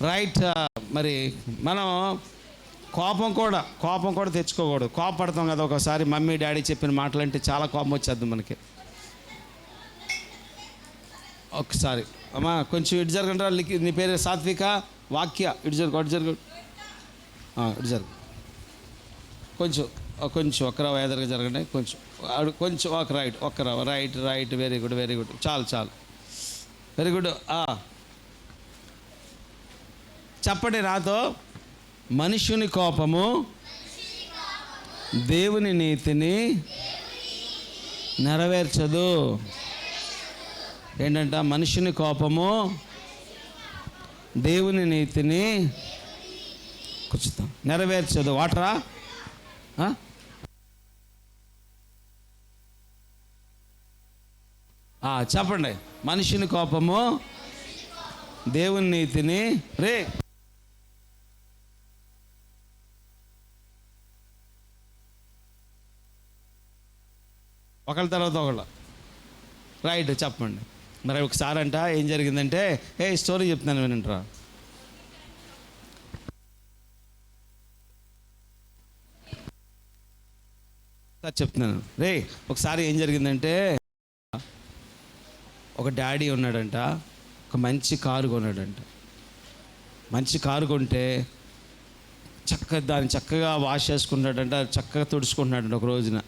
Right. మరి మనం కోపం కూడా తెచ్చుకోకూడదు. కోపపడతాం కదా ఒకసారి, మమ్మీ డాడీ చెప్పిన మాటలు అంటే చాలా కోపం వచ్చేద్ది మనకి. ఒకసారి అమ్మా కొంచెం ఇటు జరగండి. నీ పేరు సాత్విక వాక్య. ఇటు జరుగు కొంచెం ఒకరావు ఎదురుగా జరగండి. కొంచెం ఒక రైట్. Very good. చాలు వెరీ గుడ్. చెప్పండి నాతో. మనుషుని కోపము దేవుని నీతిని నెరవేర్చదు. ఏంటంట? మనుషుని కోపము దేవుని నీతిని కూర్చుతాం నెరవేర్చదు. వాటరా? చెప్పండి. మనుషుని కోపము దేవుని నీతిని ఒకళ్ళ తర్వాత ఒకళ్ళు. రైట్, చెప్పండి. మరి ఒకసారి అంట ఏం జరిగిందంటే, స్టోరీ చెప్తున్నాను వినంటారా. చెప్తున్నాను ఒకసారి ఏం జరిగిందంటే, ఒక డాడీ ఉన్నాడంట, ఒక మంచి కారు కొన్నాడంట. మంచి కారు కొంటే దాన్ని చక్కగా వాష్ చేసుకుంటాడంట, చక్కగా తుడుచుకుంటున్నాడంట. ఒక రోజున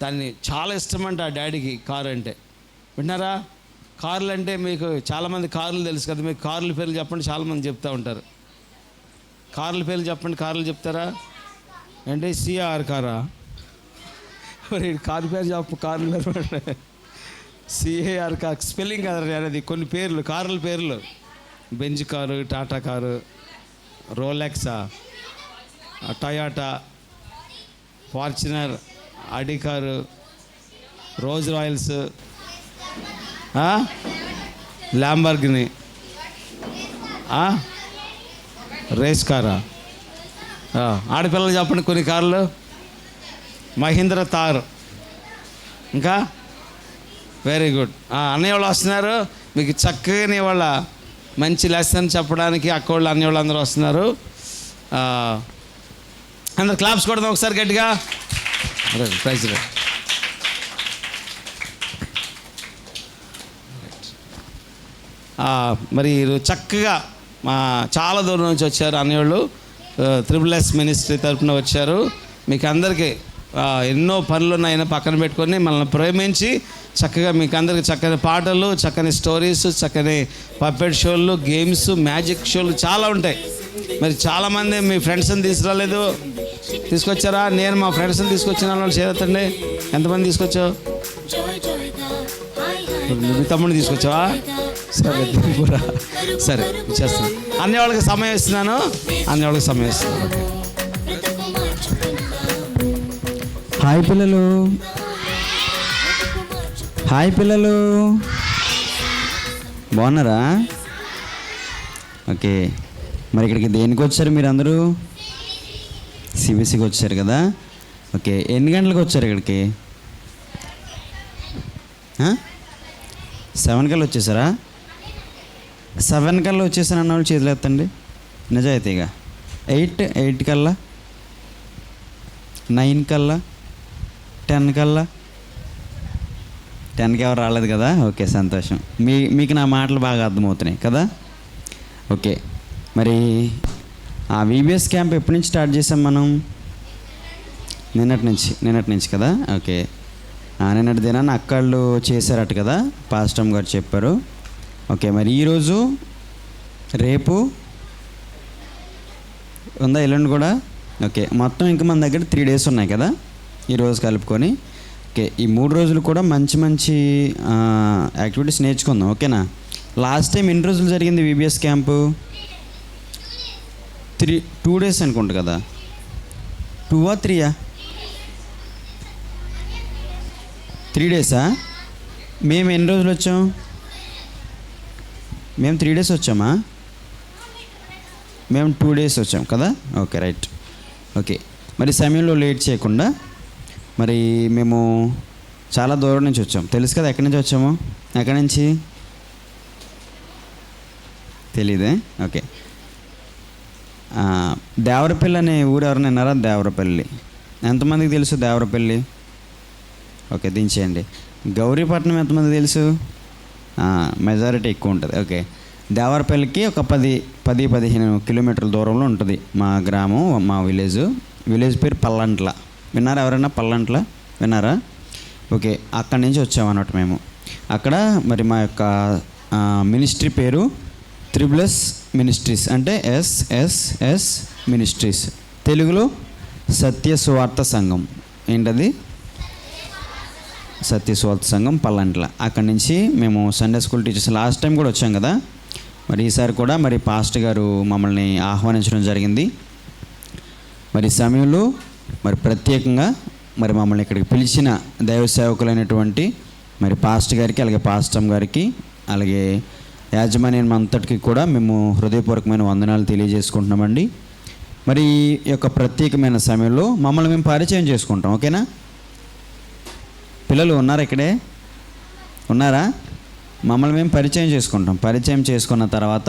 దాన్ని చాలా ఇష్టమంట ఆ డాడీకి కారు అంటే. విన్నారా? కార్లు అంటే మీకు చాలామంది కార్లు తెలుసు కదా. మీకు కార్ల పేర్లు చెప్పండి. చాలామంది చెప్తూ ఉంటారు. కార్ల పేర్లు చెప్పండి. కార్లు చెప్తారా? అంటే సిఆర్ కారా? కారు పేరు చెప్పు. కార్ల పేరు సిఏఆర్ కార్. స్పెల్లింగ్ కదా అనేది. కొన్ని పేర్లు, కార్ల పేర్లు. బెంజ్ కారు, టాటా కారు, రోలెక్సా, Toyota, Fortuner, Audi car, Rolls Royce, Lamborghini, race కారా? ఆడపిల్లలు చెప్పండి కొన్ని కార్లు. మహీంద్ర తార్. ఇంకా వెరీ గుడ్. అన్నయ్య వాళ్ళు వస్తున్నారు మీకు చక్కగా వాళ్ళ మంచి లెసన్ చెప్పడానికి. అక్క వాళ్ళు అన్నయ్య వాళ్ళు అందరూ వస్తున్నారు. అందరు క్లాప్స్ కొడదాం ఒకసారి గట్టిగా. ప్రైజ్. మరి చక్కగా చాలా దూరం నుంచి వచ్చారు అన్నయ్యోళ్ళు. త్రిబుల్-ఎస్ మినిస్ట్రీ తరఫున వచ్చారు. మీకు అందరికీ ఎన్నో పనులు ఉన్నాయని పక్కన పెట్టుకొని మనల్ని ప్రేమించి చక్కగా మీకు అందరికీ చక్కని పాటలు, చక్కని స్టోరీస్, చక్కని పప్పెట్ షోలు, గేమ్స్, మ్యాజిక్ షోలు చాలా ఉంటాయి. మరి చాలామంది మీ ఫ్రెండ్స్ని తీసుకురాలేదు, తీసుకొచ్చారా? నేను మా ఫ్రెండ్స్ని తీసుకొచ్చిన వాళ్ళు చేరతండి. ఎంతమంది తీసుకొచ్చావు? మీ తమ్ముడిని తీసుకొచ్చావా? సరే చేస్తాను. అన్ని వాళ్ళకి సమయం ఇస్తున్నాను. ఓకే. హాయ్ పిల్లలు, బాగున్నారా? ఓకే. మరి ఇక్కడికి దేనికి వచ్చారు మీరు అందరూ? సిబిసికి వచ్చారు కదా. ఓకే. ఎన్ని గంటలకు వచ్చారు ఇక్కడికి? 7 కల్లా వచ్చేసారా? 7 కల్లా వచ్చేసాను అన్న వాళ్ళు చేతులు ఎత్తండి నిజాయితీగా. 8 కల్లా, 9 కల్లా, 10 కల్లా. 10కి ఎవరు రాలేదు కదా. ఓకే, సంతోషం. మీకు నా మాటలు బాగా అర్థమవుతున్నాయి కదా. ఓకే. మరి ఆ విబిఎస్ క్యాంప్ ఎప్పటి నుంచి స్టార్ట్ చేసాం మనం? నిన్నటి నుంచి కదా. ఓకే. నిన్నటి దినాన్ని అక్కళ్ళు చేశారట కదా, పాస్టమ్ గారు చెప్పారు. ఓకే. మరి ఈరోజు, రేపు ఉందా? ఎల్లుండి కూడా. ఓకే. మొత్తం ఇంకా మన దగ్గర 3 days ఉన్నాయి కదా ఈరోజు కలుపుకొని. ఓకే. ఈ 3 రోజులు కూడా మంచి యాక్టివిటీస్ నేర్చుకుందాం. ఓకేనా? లాస్ట్ టైం ఎన్ని రోజులు జరిగింది విబిఎస్ క్యాంపు? 2 days అనుకుంటా కదా. 2 or 3? 3 days. మేము ఎన్ని రోజులు వచ్చాం? మేము 3 days వచ్చామా? మేము 2 days వచ్చాం కదా. Okay, right. ఓకే. మరి సమయంలో లేట్ చేయకుండా, మరి మేము చాలా దూరం నుంచి వచ్చాం. తెలుసు కదా ఎక్కడి నుంచి వచ్చాము? ఎక్కడి నుంచి తెలీదే. ఓకే. దేవరపల్లి అనే ఊరు ఎవరైనా విన్నారా? దేవరపల్లి ఎంతమందికి తెలుసు? దేవరపల్లి ఓకే, దించేయండి. గౌరీపట్నం ఎంతమంది తెలుసు? మెజారిటీ ఎక్కువ ఉంటుంది. ఓకే, దేవరపల్లికి ఒక 10-15 కిలోమీటర్ల దూరంలో ఉంటుంది మా గ్రామం, మా విలేజ్ పేరు పల్లంట్ల. విన్నారా ఎవరైనా? పల్లంట్ల విన్నారా? ఓకే, అక్కడి నుంచి వచ్చామన్నమాట మేము. అక్కడ మరి మా యొక్క మినిస్ట్రీ పేరు త్రిబులస్ మినిస్ట్రీస్, అంటే SSS మినిస్ట్రీస్, తెలుగులో సత్య సువార్త సంఘం. ఏంటది? సత్య సువార్త సంఘం పల్లంట్ల. అక్కడి నుంచి మేము Sunday school teachers last time కూడా వచ్చాం కదా, మరి ఈసారి కూడా మరి పాస్టర్ గారు మమ్మల్ని ఆహ్వానించడం జరిగింది. మరి సమయంలో మరి ప్రత్యేకంగా మరి మమ్మల్ని ఇక్కడికి పిలిచిన దైవ సేవకులైనటువంటి మరి పాస్టర్ గారికి, అలాగే పాస్టమ్ గారికి, అలాగే యాజమాన్యం అంతటికి కూడా మేము హృదయపూర్వకమైన వందనాలు తెలియజేసుకుంటున్నామండి. మరి ఈ యొక్క ప్రత్యేకమైన సమయంలో మమ్మల్ని మేము పరిచయం చేసుకుంటాం. ఓకేనా? పిల్లలు ఉన్నారా? ఇక్కడే ఉన్నారా? మమ్మల్ని మేము పరిచయం చేసుకుంటాం. పరిచయం చేసుకున్న తర్వాత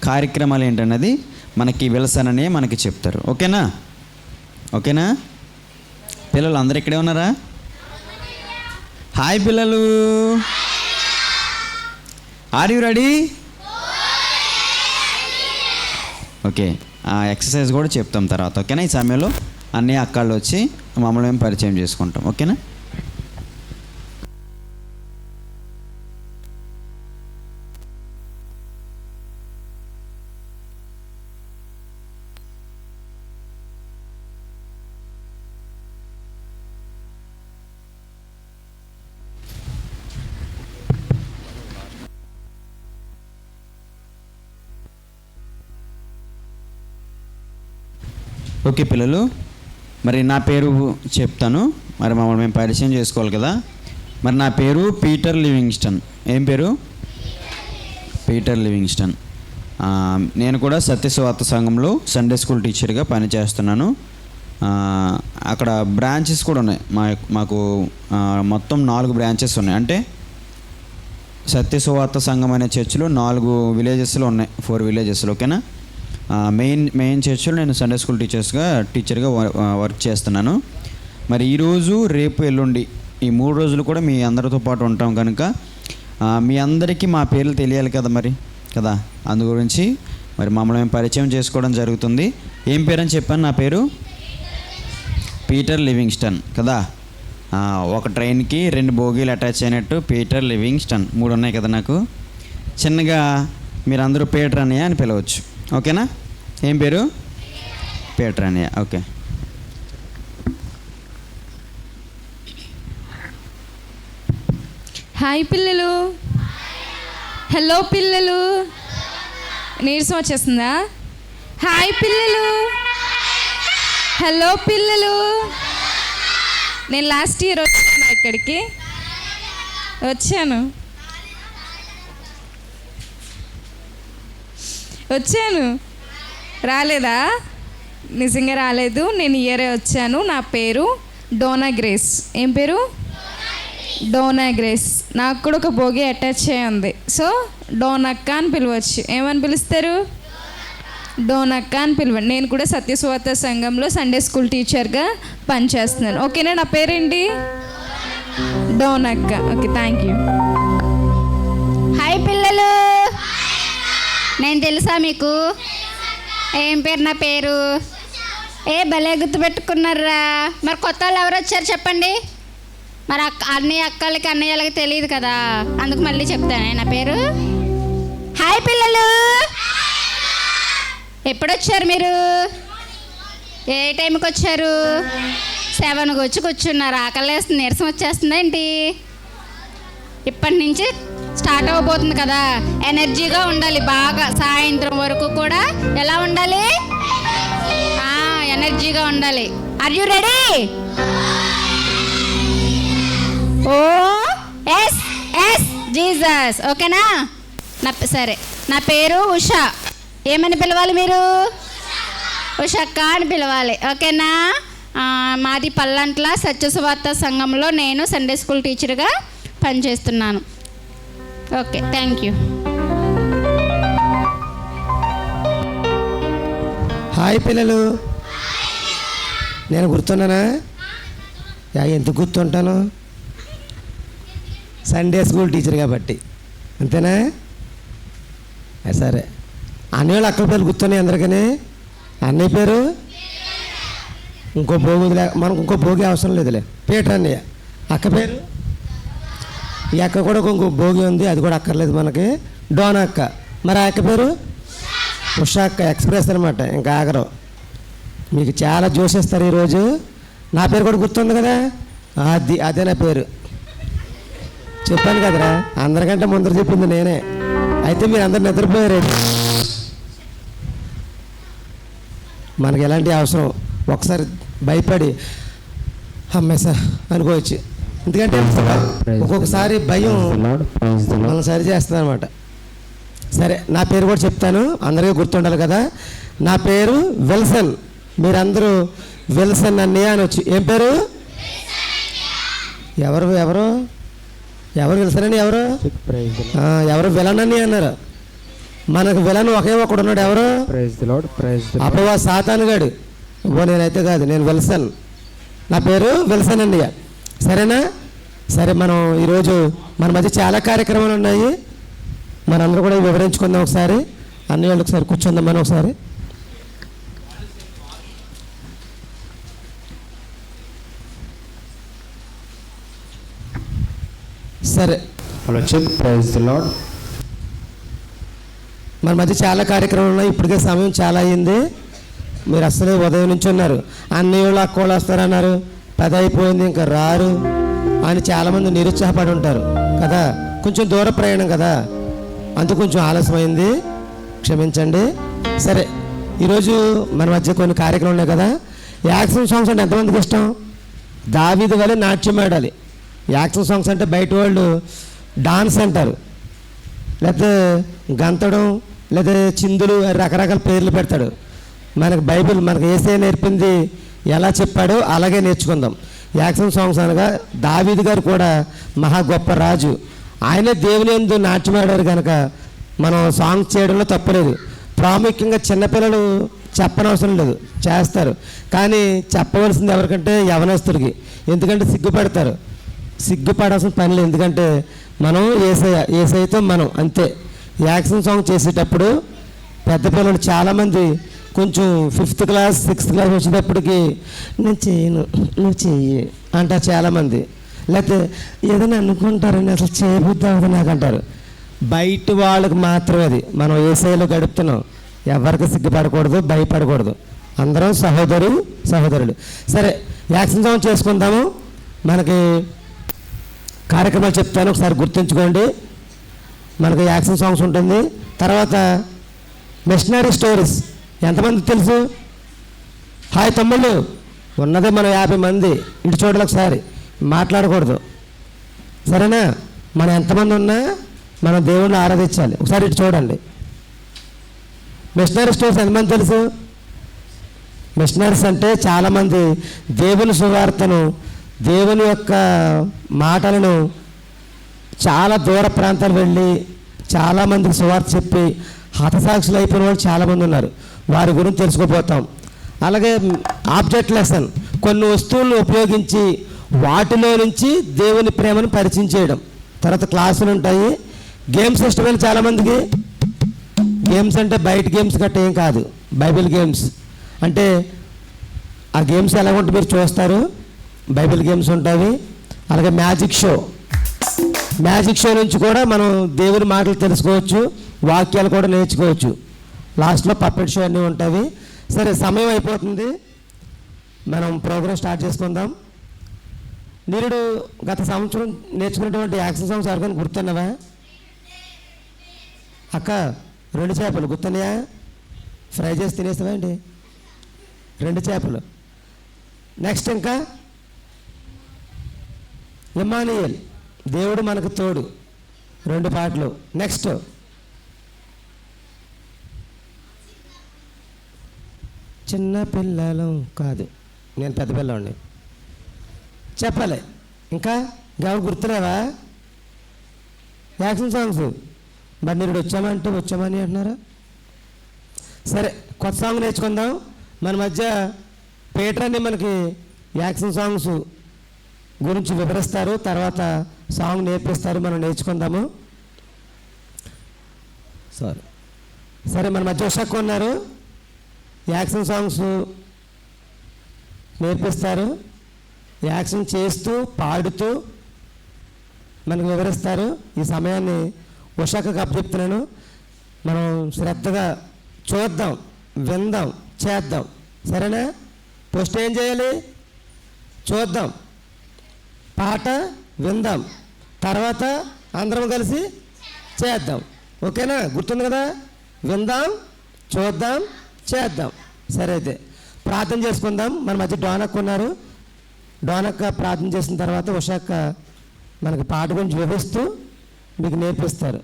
కార్యక్రమాలు ఏంటన్నది మనకి విలసననే మనకి చెప్తారు. ఓకేనా? ఓకేనా పిల్లలు? అందరు ఇక్కడే ఉన్నారా? హాయ్ పిల్లలు, ఆర్ యు రెడీ? ఓకే, ఆ ఎక్సర్సైజ్ కూడా చెప్తాం తర్వాత. ఓకేనా? ఈ సమయంలో అన్ని అక్కళ్ళు వచ్చి మమ్మల్ని మేము పరిచయం చేసుకుంటాం. ఓకేనా? ఓకే పిల్లలు, మరి నా పేరు చెప్తాను. మరి మమ్మల్ని మేము పరిచయం చేసుకోవాలి కదా. మరి నా పేరు పీటర్ లివింగ్స్టన్. ఏం పేరు? Peter Livingstone. నేను కూడా సత్యసువార్త సంఘంలో సండే స్కూల్ టీచర్గా పనిచేస్తున్నాను. అక్కడ బ్రాంచెస్ కూడా ఉన్నాయి. మాకు మొత్తం 4 బ్రాంచెస్ ఉన్నాయి. అంటే సత్యసువార్త సంఘం అనే చర్చిలో 4 విలేజెస్లో ఉన్నాయి, 4 విలేజెస్లో. ఓకేనా? మెయిన్ చర్చిలో నేను సండే స్కూల్ టీచర్గా వర్క్ చేస్తున్నాను. మరి ఈరోజు, రేపు, ఎల్లుండి ఈ 3 రోజులు కూడా మీ అందరితో పాటు ఉంటాం కనుక మీ అందరికీ మా పేర్లు తెలియాలి కదా మరి కదా. అందు గురించి మరి మమ్మల్ని మేము పరిచయం చేసుకోవడం జరుగుతుంది. ఏం పేరు అని చెప్పాను? నా పేరు పీటర్ లివింగ్స్టన్ కదా. ఒక ట్రైన్కి 2 బోగీలు అటాచ్ అయినట్టు పీటర్ లివింగ్స్టన్ 3 ఉన్నాయి కదా. నాకు చిన్నగా మీరందరూ పీటర్ అన్నయ్య అని పిలవచ్చు. ఓకేనా? ఏం పేరు? పీటర్ అన్నయ్య. ఓకే. హాయ్ పిల్లలు, హలో పిల్లలు, నీరసం వచ్చేస్తుందా? హాయ్ పిల్లలు, హలో పిల్లలు. నేను లాస్ట్ ఇయర్ వచ్చాను, ఇక్కడికి వచ్చాను. రాలేదా? నిజంగా రాలేదు. నేను ఇయరే వచ్చాను. నా పేరు డోనా గ్రేస్. ఏం పేరు? Donna Grace. నాకు కూడా ఒక భోగి అటాచ్ అయ్యి ఉంది. సో డోనక్క అని పిలవచ్చు. ఏమని పిలుస్తారు? డోనక్క అని పిలవండి. నేను కూడా సత్యసువార్త సంఘంలో సండే స్కూల్ టీచర్గా పనిచేస్తున్నాను. ఓకేనా? నా పేరేంటి? డోనక్క. Okay, thank you. హాయ్ పిల్లలు, నేను తెలుసా మీకు? ఏం పేరు? నా పేరు భలే గుర్తుపెట్టుకున్నారా? మరి కొత్త వాళ్ళు ఎవరు వచ్చారు చెప్పండి. మరి అక్కలకి అన్నయ్యలకి తెలియదు కదా, అందుకు మళ్ళీ చెప్తానే. నా పేరు. హాయ్ పిల్లలు, ఎప్పుడు వచ్చారు మీరు? ఏ టైంకి వచ్చారు? 7కి వచ్చి కూర్చున్నారు. ఆకలి వేస్తుంది, నీరసం వచ్చేస్తుందా ఏంటి? ఇప్పటి నుంచి స్టార్ట్ అవ్వబోతుంది కదా, ఎనర్జీగా ఉండాలి బాగా. సాయంత్రం వరకు కూడా ఎలా ఉండాలి? ఎనర్జీగా ఉండాలి. Are you ready? Oh yes yes Jesus. ఓకేనా? సరే, నా పేరు ఉషా. ఏమని పిలవాలి మీరు? ఉషక్క అని పిలవాలి. ఓకేనా? మాది పల్లంట్ల సత్యసువార్త సంఘంలో నేను సండే స్కూల్ టీచర్గా పనిచేస్తున్నాను. Okay, thank you. హాయ్ పిల్లలు, నేను గుర్తున్నానా? ఎందుకు గుర్తుంటాను? సండే స్కూల్ టీచర్ కాబట్టి, అంతేనా? సరే, అన్నయ్య అక్కల పేరు గుర్తున్నాయి అందరికీ. అన్నయ్య పేరు ఇంకో భోగి మనకు ఇంకో భోగి అవసరం లేదులే, పీటర్ అన్నయ్య. అక్క పేరు, ఈ అక్క కూడా ఇంకో భోగి ఉంది, అది కూడా అక్కర్లేదు మనకి, డోనా అక్క. మరి ఆ అక్క పేరు ఉషా అక్క, ఎక్స్ప్రెస్ అనమాట, ఇంకా ఆగరు. మీకు చాలా జోషిస్తారు ఈరోజు. నా పేరు కూడా గుర్తుంది కదా, అదే నా పేరు. చెప్పాను కదరా, అందరికంటే ముందర చెప్పింది నేనే. అయితే మీరు అందరు నిద్రపోయారు. మనకి ఎలాంటి అవసరం, ఒకసారి భయపడి అమ్మాయి సార్ అనుకోవచ్చు. ఎందుకంటే ఒక్కొక్కసారి భయం మనం సరి చేస్తుంది అనమాట. సరే, నా పేరు కూడా చెప్తాను, అందరికీ గుర్తుండాలి కదా. నా పేరు విల్సన్. మీరందరూ విల్సన్ అన్నయ్య అనొచ్చు. ఏం పేరు? ఎవరు ఎవరు ఎవరు విల్సన్ అని? ఎవరు ఎవరు విలన్ అని అన్నారు. మనకు విలన్ ఒకే ఒకడు ఉన్నాడు. ఎవరు? అపవా సాతానుగాడు. నేనైతే కాదు, నేను విల్సన్. నా పేరు విల్సన్ అన్నయ్య. సరేనా? సరే, మనం ఈరోజు మన మధ్య చాలా కార్యక్రమాలు ఉన్నాయి. మనందరూ కూడా వివరించుకుందాం ఒకసారి. అన్నయ్య వాళ్ళు ఒకసారి కూర్చుందాం మనం ఒకసారి. సరే, మన మధ్య చాలా కార్యక్రమాలు ఉన్నాయి. ఇప్పటికే సమయం చాలా అయ్యింది. మీరు అసలే ఉదయం నుంచి ఉన్నారు. అన్నయ్య వాళ్ళు అక్క వాళ్ళు వస్తారన్నారు, 10 అయిపోయింది ఇంకా రారు అని చాలామంది నిరుత్సాహపడి ఉంటారు కదా. కొంచెం దూర ప్రయాణం కదా, అందుకు కొంచెం ఆలస్యమైంది, క్షమించండి. సరే, ఈరోజు మన మధ్య కొన్ని కార్యక్రమాలు ఉన్నాయి కదా. యాక్షన్ సాంగ్స్ అంటే ఎంతమందికి ఇష్టం? దావీదు వలె నాట్యం ఆడాలి. యాక్షన్ సాంగ్స్ అంటే బయట వాళ్ళు డాన్స్ అంటారు, లేకపోతే గంతడం, లేదా చిందులు, రకరకాల పేర్లు పెడతాడు. మనకు బైబిల్, మనకు యేసయ్య నేర్పింది ఎలా చెప్పాడో అలాగే నేర్చుకుందాం. యాక్షన్ సాంగ్స్ అనగా దావీదు గారు కూడా మహా గొప్ప రాజు. ఆయనే దేవుని యందు నాట్యమాడారు కనుక మనం సాంగ్స్ చేయడంలో తప్పలేదు. ప్రాముఖ్యంగా చిన్నపిల్లలు చెప్పనవసరం లేదు, చేస్తారు. కానీ చెప్పవలసింది ఎవరికంటే యవనస్తుడికి. ఎందుకంటే సిగ్గుపడతారు. సిగ్గుపడాల్సిన పని లేదు, ఎందుకంటే మనం యేసయ్యతో మనం అంతే. యాక్షన్ సాంగ్ చేసేటప్పుడు పెద్ద పిల్లలు చాలామంది కొంచెం 5th క్లాస్ 6th క్లాస్ వచ్చేటప్పటికి నేను చేయను, నువ్వు చెయ్యి అంటారు చాలామంది. లేకపోతే ఏదైనా అనుకుంటారని అసలు చేయబుద్ధి అవ్వదు నాకు అంటారు. బయట వాళ్ళకి మాత్రమే అది. మనం యేసయ్యలో గడుపుతున్నాం. ఎవరికి సిగ్గుపడకూడదు, భయపడకూడదు. అందరం సహోదరులు. సరే, యాక్షన్ సాంగ్ చేసుకుందాము. మనకి కార్యక్రమాలు చెప్తాను, ఒకసారి గుర్తుంచుకోండి. మనకి యాక్షన్ సాంగ్స్ ఉంటుంది. తర్వాత మిషనరీ స్టోరీస్. ఎంతమంది తెలుసు? హాయ్ తమ్ముళ్ళు. ఉన్నదే మనం 50 మంది. ఇటు చూడాలి ఒకసారి, మాట్లాడకూడదు, సరేనా? మనం ఎంతమంది ఉన్నా మనం దేవుణ్ణి ఆరాధించాలి. ఒకసారి ఇటు చూడండి. మిషనరీ స్టోరీస్ ఎంతమంది తెలుసు? మిషనరీస్ అంటే చాలామంది దేవుని సువార్తను, దేవుని యొక్క మాటలను చాలా దూర ప్రాంతాలు వెళ్ళి చాలామందికి సువార్త చెప్పి హతసాక్షులు అయిపోయిన వాళ్ళు చాలామంది ఉన్నారు. వారి గురించి తెలుసుకోపోతాం. అలాగే ఆబ్జెక్ట్ లెసన్, కొన్ని వస్తువులను ఉపయోగించి వాటిలో నుంచి దేవుని ప్రేమను పరిచయం చేయడం. తర్వాత క్లాసులు ఉంటాయి. గేమ్స్ ఇష్టమైన చాలామందికి. గేమ్స్ అంటే బయట గేమ్స్ గట్ట ఏం కాదు, బైబిల్ గేమ్స్. అంటే ఆ గేమ్స్ ఎలా ఉంటే మీరు చూస్తారు. బైబిల్ గేమ్స్ ఉంటాయి. అలాగే మ్యాజిక్ షో నుంచి కూడా మనం దేవుని మాటలు తెలుసుకోవచ్చు, వాక్యాలు కూడా నేర్చుకోవచ్చు. లాస్ట్లో పప్పెట్ షో అన్నీ ఉంటాయి. సరే, సమయం అయిపోతుంది, మనం ప్రోగ్రామ్ స్టార్ట్ చేసుకుందాం. నిరుడు గత సంవత్సరం నేర్చుకున్నటువంటి యాక్షన్ సాంగ్స్ ఎవరికైనా గుర్తున్నావా? అక్క, 2 చేపలు గుర్తున్నాయా? ఫ్రై చేసి తినేస్తావా అండి? 2 చేపలు. నెక్స్ట్ ఇంకా ఇమ్మానుయేల్, దేవుడు మనకు తోడు, 2 పాటలు. నెక్స్ట్ చిన్న పిల్లలు కాదు, నేను పెద్ద పిల్లవాడిని. చెప్పాలి. ఇంకా ఎవరు గుర్తులేవా యాక్షన్ సాంగ్స్? మరి మీరు వచ్చామని అంటున్నారా? సరే, కొత్త సాంగ్ నేర్చుకుందాం. మన మధ్య పీటర్ అని మనకి యాక్షన్ సాంగ్స్ గురించి వివరిస్తారు, తర్వాత సాంగ్ నేర్పిస్తారు, మనం నేర్చుకుందాము. సరే, మన మధ్య ఉషక్క ఉన్నారు, యాక్షన్ సాంగ్స్ నేర్పిస్తారు. యాక్షన్ చేస్తూ పాడుతూ మనకు వివరిస్తారు. ఈ సమయాన్ని ఉషక్కకు అప్పచెప్తున్నాను. మనం శ్రద్ధగా చూద్దాం, విందాం, చేద్దాం. సరేనా? ఫస్ట్ ఏం చేయాలి? చూద్దాం, పాట విందాం, తర్వాత అందరం కలిసి చేద్దాం. ఓకేనా? గుర్తుంది కదా? విందాం, చూద్దాం, చేద్దాం. సరే, అయితే ప్రార్థన చేసుకుందాం. మన మధ్య డోనక్క ఉన్నారు. డోనక్క ప్రార్థన చేసిన తర్వాత ఉషక్క మనకి పాట గురించి వివరిస్తూ మీకు నేర్పిస్తారు.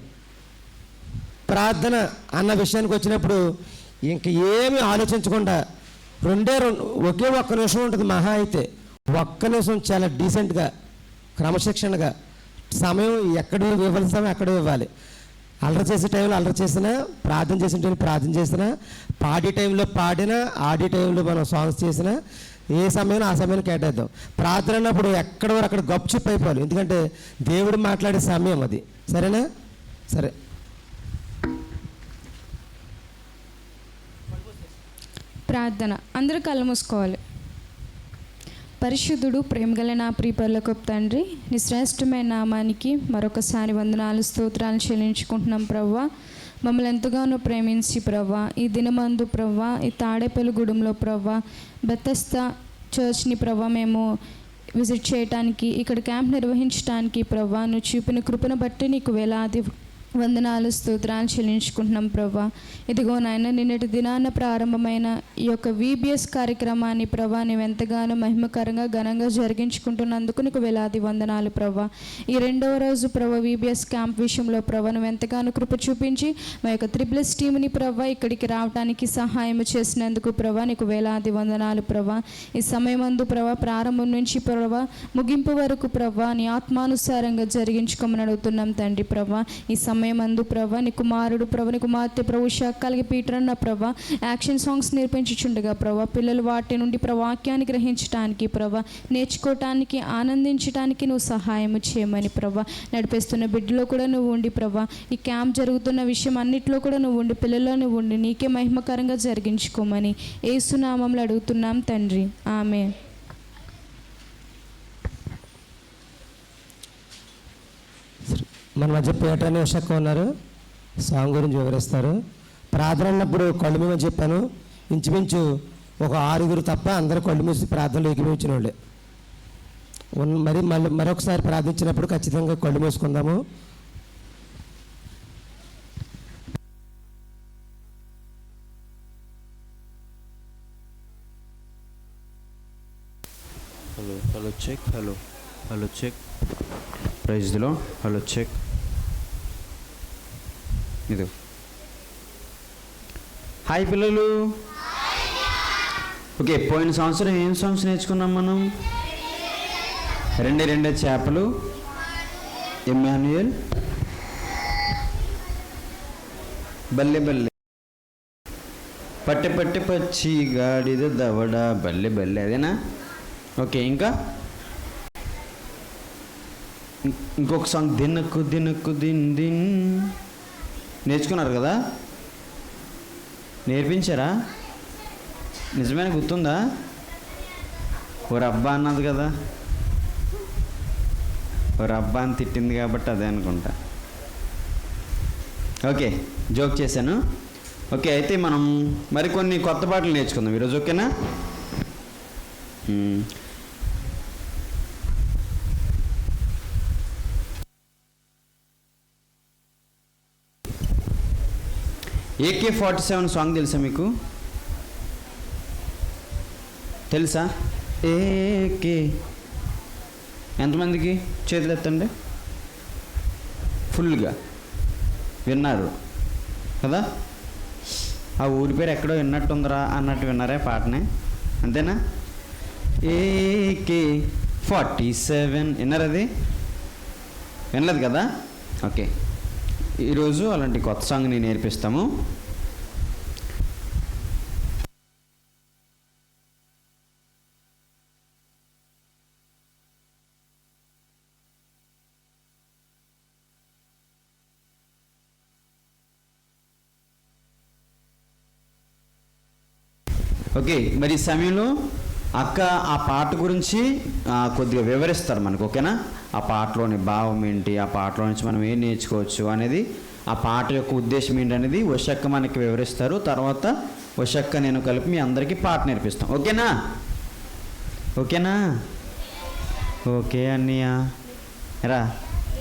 ప్రార్థన అన్న విషయానికి వచ్చినప్పుడు ఇంక ఏమీ ఆలోచించకుండా ఒకే ఒక్క నిమిషం ఉంటుంది. మహా అయితే ఒక్క నిమిషం చాలా డీసెంట్గా, క్రమశిక్షణగా సమయం ఎక్కడ ఇవ్వాల్సిన అక్కడ ఇవ్వాలి. అల్లరి చేసే టైంలో అల్లరి చేసినా, ప్రార్థన చేసిన టైంలో ప్రార్థన చేసినా, పాడే టైంలో పాడినా, ఆడే టైంలో మనం సాంగ్స్ చేసినా, ఏ సమయంలో ఆ సమయాన్ని కేటాయిద్దాం. ప్రార్థన అన్నప్పుడు ఎక్కడ వరకు అక్కడ గప్చుప్ అయిపోవాలి, ఎందుకంటే దేవుడు మాట్లాడే సమయం అది. సరేనా? సరే, ప్రార్థన. అందరూ కళ్ళు మూసుకోవాలి. పరిశుద్ధుడు, ప్రేమగల నా ప్రియ పరలోకపు తండ్రి, నీ శ్రేష్టమైన నామానికి మరొకసారి వందనాలు, స్తోత్రాలు చెల్లించుకుంటున్నాం ప్రవ్వా. మమ్మల్ని ఎంతగానో ప్రేమించి ప్రవ్వా, ఈ దినమందు ప్రవ్వా, ఈ తాడేపల్లిగూడెంలో ప్రవ్వా, బెతెస్దా చర్చ్ని ప్రవ్వా మేము విజిట్ చేయటానికి, ఇక్కడ క్యాంప్ నిర్వహించడానికి ప్రవ్వా, నువ్వు చూపిన కృపను బట్టి నీకు వేలాది వందనాలు, స్తోత్రాలు చెల్లించుకుంటున్నాం ప్రభా. ఇదిగో నాయన, నిన్నటి దినాన ప్రారంభమైన ఈ యొక్క VBS కార్యక్రమాన్ని ప్రభా నీవు ఎంతగానో మహిమకరంగా ఘనంగా జరిగించుకుంటున్నందుకు నీకు వేలాది వందనాలు ప్రభా. ఈ రెండవ రోజు ప్రభా VBS క్యాంప్ విషయంలో ప్రభా నువ్వు ఎంతగానో కృప చూపించి మా యొక్క 3+ టీంని ప్రభా ఇక్కడికి రావడానికి సహాయం చేసినందుకు ప్రభా నీకు వేలాది వందనాలు ప్రభా. ఈ సమయమందు ప్రభా ప్రారంభం నుంచి ప్రభా ముగింపు వరకు ప్రభా నీ ఆత్మానుసారంగా జరిగించుకోమని అడుగుతున్నాం తండ్రి ప్రభా. ఈ సమయమందు ప్రభా నీ కుమారుడు ప్రభా, నీ కుమార్తె ప్రభు శాఖలకి పీటర్ అన్న ప్రభా యాక్షన్ సాంగ్స్ నేర్పించుచుండగా ప్రభా పిల్లలు వాటి నుండి వాక్యాన్ని గ్రహించడానికి ప్రభా, నేర్చుకోవటానికి, ఆనందించడానికి నువ్వు సహాయం చేయమని ప్రభా. నడిపిస్తున్న బిడ్డలో కూడా నువ్వు ఉండి ప్రభా, ఈ క్యాంప్ జరుగుతున్న విషయం అన్నిట్లో కూడా నువ్వు ఉండి, పిల్లల్లో నువ్వు ఉండి నీకే మహిమకరంగా జరిగించుకోమని యేసు నామములో అడుగుతున్నాం తండ్రి, ఆమేన్. మన మధ్య పీటర్ అనే ఉషక్క ఉన్నారు, సాంగ్ గురించి వివరిస్తారు. ప్రార్థన అన్నప్పుడు కళ్ళు మీద చెప్పాను, ఇంచుమించు ఒక 6 తప్ప అందరూ కళ్ళు మూసి ప్రార్థనలో ఏకీభవించిన వాళ్ళే. మరొకసారి ప్రార్థించినప్పుడు ఖచ్చితంగా కళ్ళు మూసుకుందాము. హలో చెక్, హలో చెక్, ప్రైజ్లో హలో చెక్. ఇది హాయ్ పిల్లలు. ఓకే, పోయిన సంవత్సరం ఏం సాంగ్స్ నేర్చుకున్నాం మనం? రెండే చేపలు, ఎమ్మాన్యుయల్, బల్లె బల్లె, పట్టె పట్టె పచ్చి గాడిద దవడ, బల్లె బల్లె, అదేనా? ఓకే, ఇంకా ఇంకొక సాంగ్ దినకు దినకు దిన్ దిన్ నేర్చుకున్నారు కదా? నేర్పించారా? నిజమైన గుర్తుందా? ఓ రబ్బా అన్నది కదా, ఓ రబ్బా అని తిట్టింది కాబట్టి అదే అనుకుంటా. ఓకే, జోక్ చేశాను. ఓకే, అయితే మనం మరికొన్ని కొత్త పాటలు నేర్చుకుందాం ఈరోజు. ఓకేనా? AK-47 సాంగ్ తెలుసా మీకు? తెలుసా? ఏకే ఎంతమందికి చేతులు ఎత్తండి. ఫుల్గా విన్నారు కదా? ఆ ఊరి పేరు ఎక్కడో విన్నట్టుందిరా అన్నట్టు విన్నారే పాటని, అంతేనా? AK-47 విన్నారు? అది వినలేదు కదా? ఓకే, ఈరోజు అలాంటి కొత్త సాంగ్ని నేర్పిస్తాము. ఓకే, మరి ఈ సమయంలో అక్క ఆ పాట గురించి కొద్దిగా వివరిస్తారు మనకు, ఓకేనా? ఆ పాటలోని భావం ఏంటి, ఆ పాటలో నుంచి మనం ఏం నేర్చుకోవచ్చు అనేది, ఆ పాట యొక్క ఉద్దేశం ఏంటనేది ఉషక్క మనకి వివరిస్తారు. తర్వాత ఉషక్క నేను కలిపి మీ అందరికీ పాట నేర్పిస్తాం, ఓకేనా? ఓకేనా? ఓకే అన్నయ్య, రా,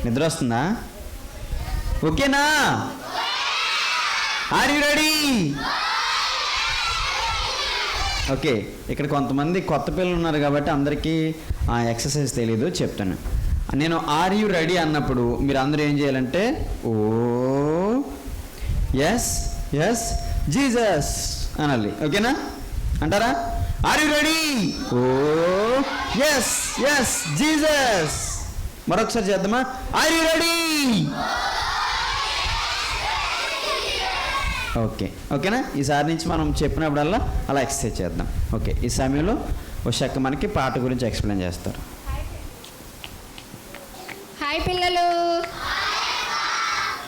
నిద్ర వస్తుందా? ఓకేనా? Are you ready? ఓకే, ఇక్కడ కొంతమంది కొత్త పిల్లలు ఉన్నారు కాబట్టి అందరికీ ఆ ఎక్సర్సైజ్ తెలీదు, చెప్తాను. నేను ఆర్ యు రెడీ అన్నప్పుడు మీరు అందరూ ఏం చేయాలంటే ఓ ఎస్ ఎస్ జీసస్ అనాలి, ఓకేనా? అంటారా? Are you ready? Oh yes yes Jesus. మరొకసారి చేద్దామా? Are you ready? ఓకే, ఓకేనా? ఈసారి నుంచి మనం చెప్పినప్పుడల్లా అలా ఎక్సర్సైజ్ చేద్దాం. ఓకే, ఈ సమయంలో ఉషక్క మనకి పాట గురించి ఎక్స్ప్లెయిన్ చేస్తారు. హాయ్ పిల్లలు.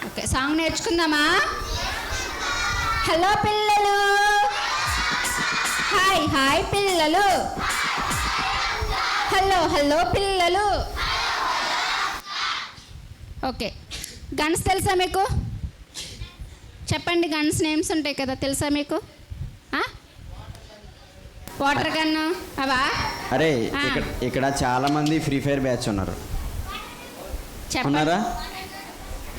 ఓకే, సాంగ్ నేర్చుకుందామా? హలో పిల్లలు. హాయ్ హాయ్ పిల్లలు. హలో హలో పిల్లలు. ఓకే, గన్స్ తెలుసా మీకు? చెప్పండి, గన్స్ నేమ్స్ ఉంటాయి కదా, తెలుసా మీకు? వాటర్ గన్ అవా? అరే, ఇక్కడ చాలా మంది ఫ్రీ ఫైర్ బ్యాచ్ ఉన్నారు. ఉన్నారా?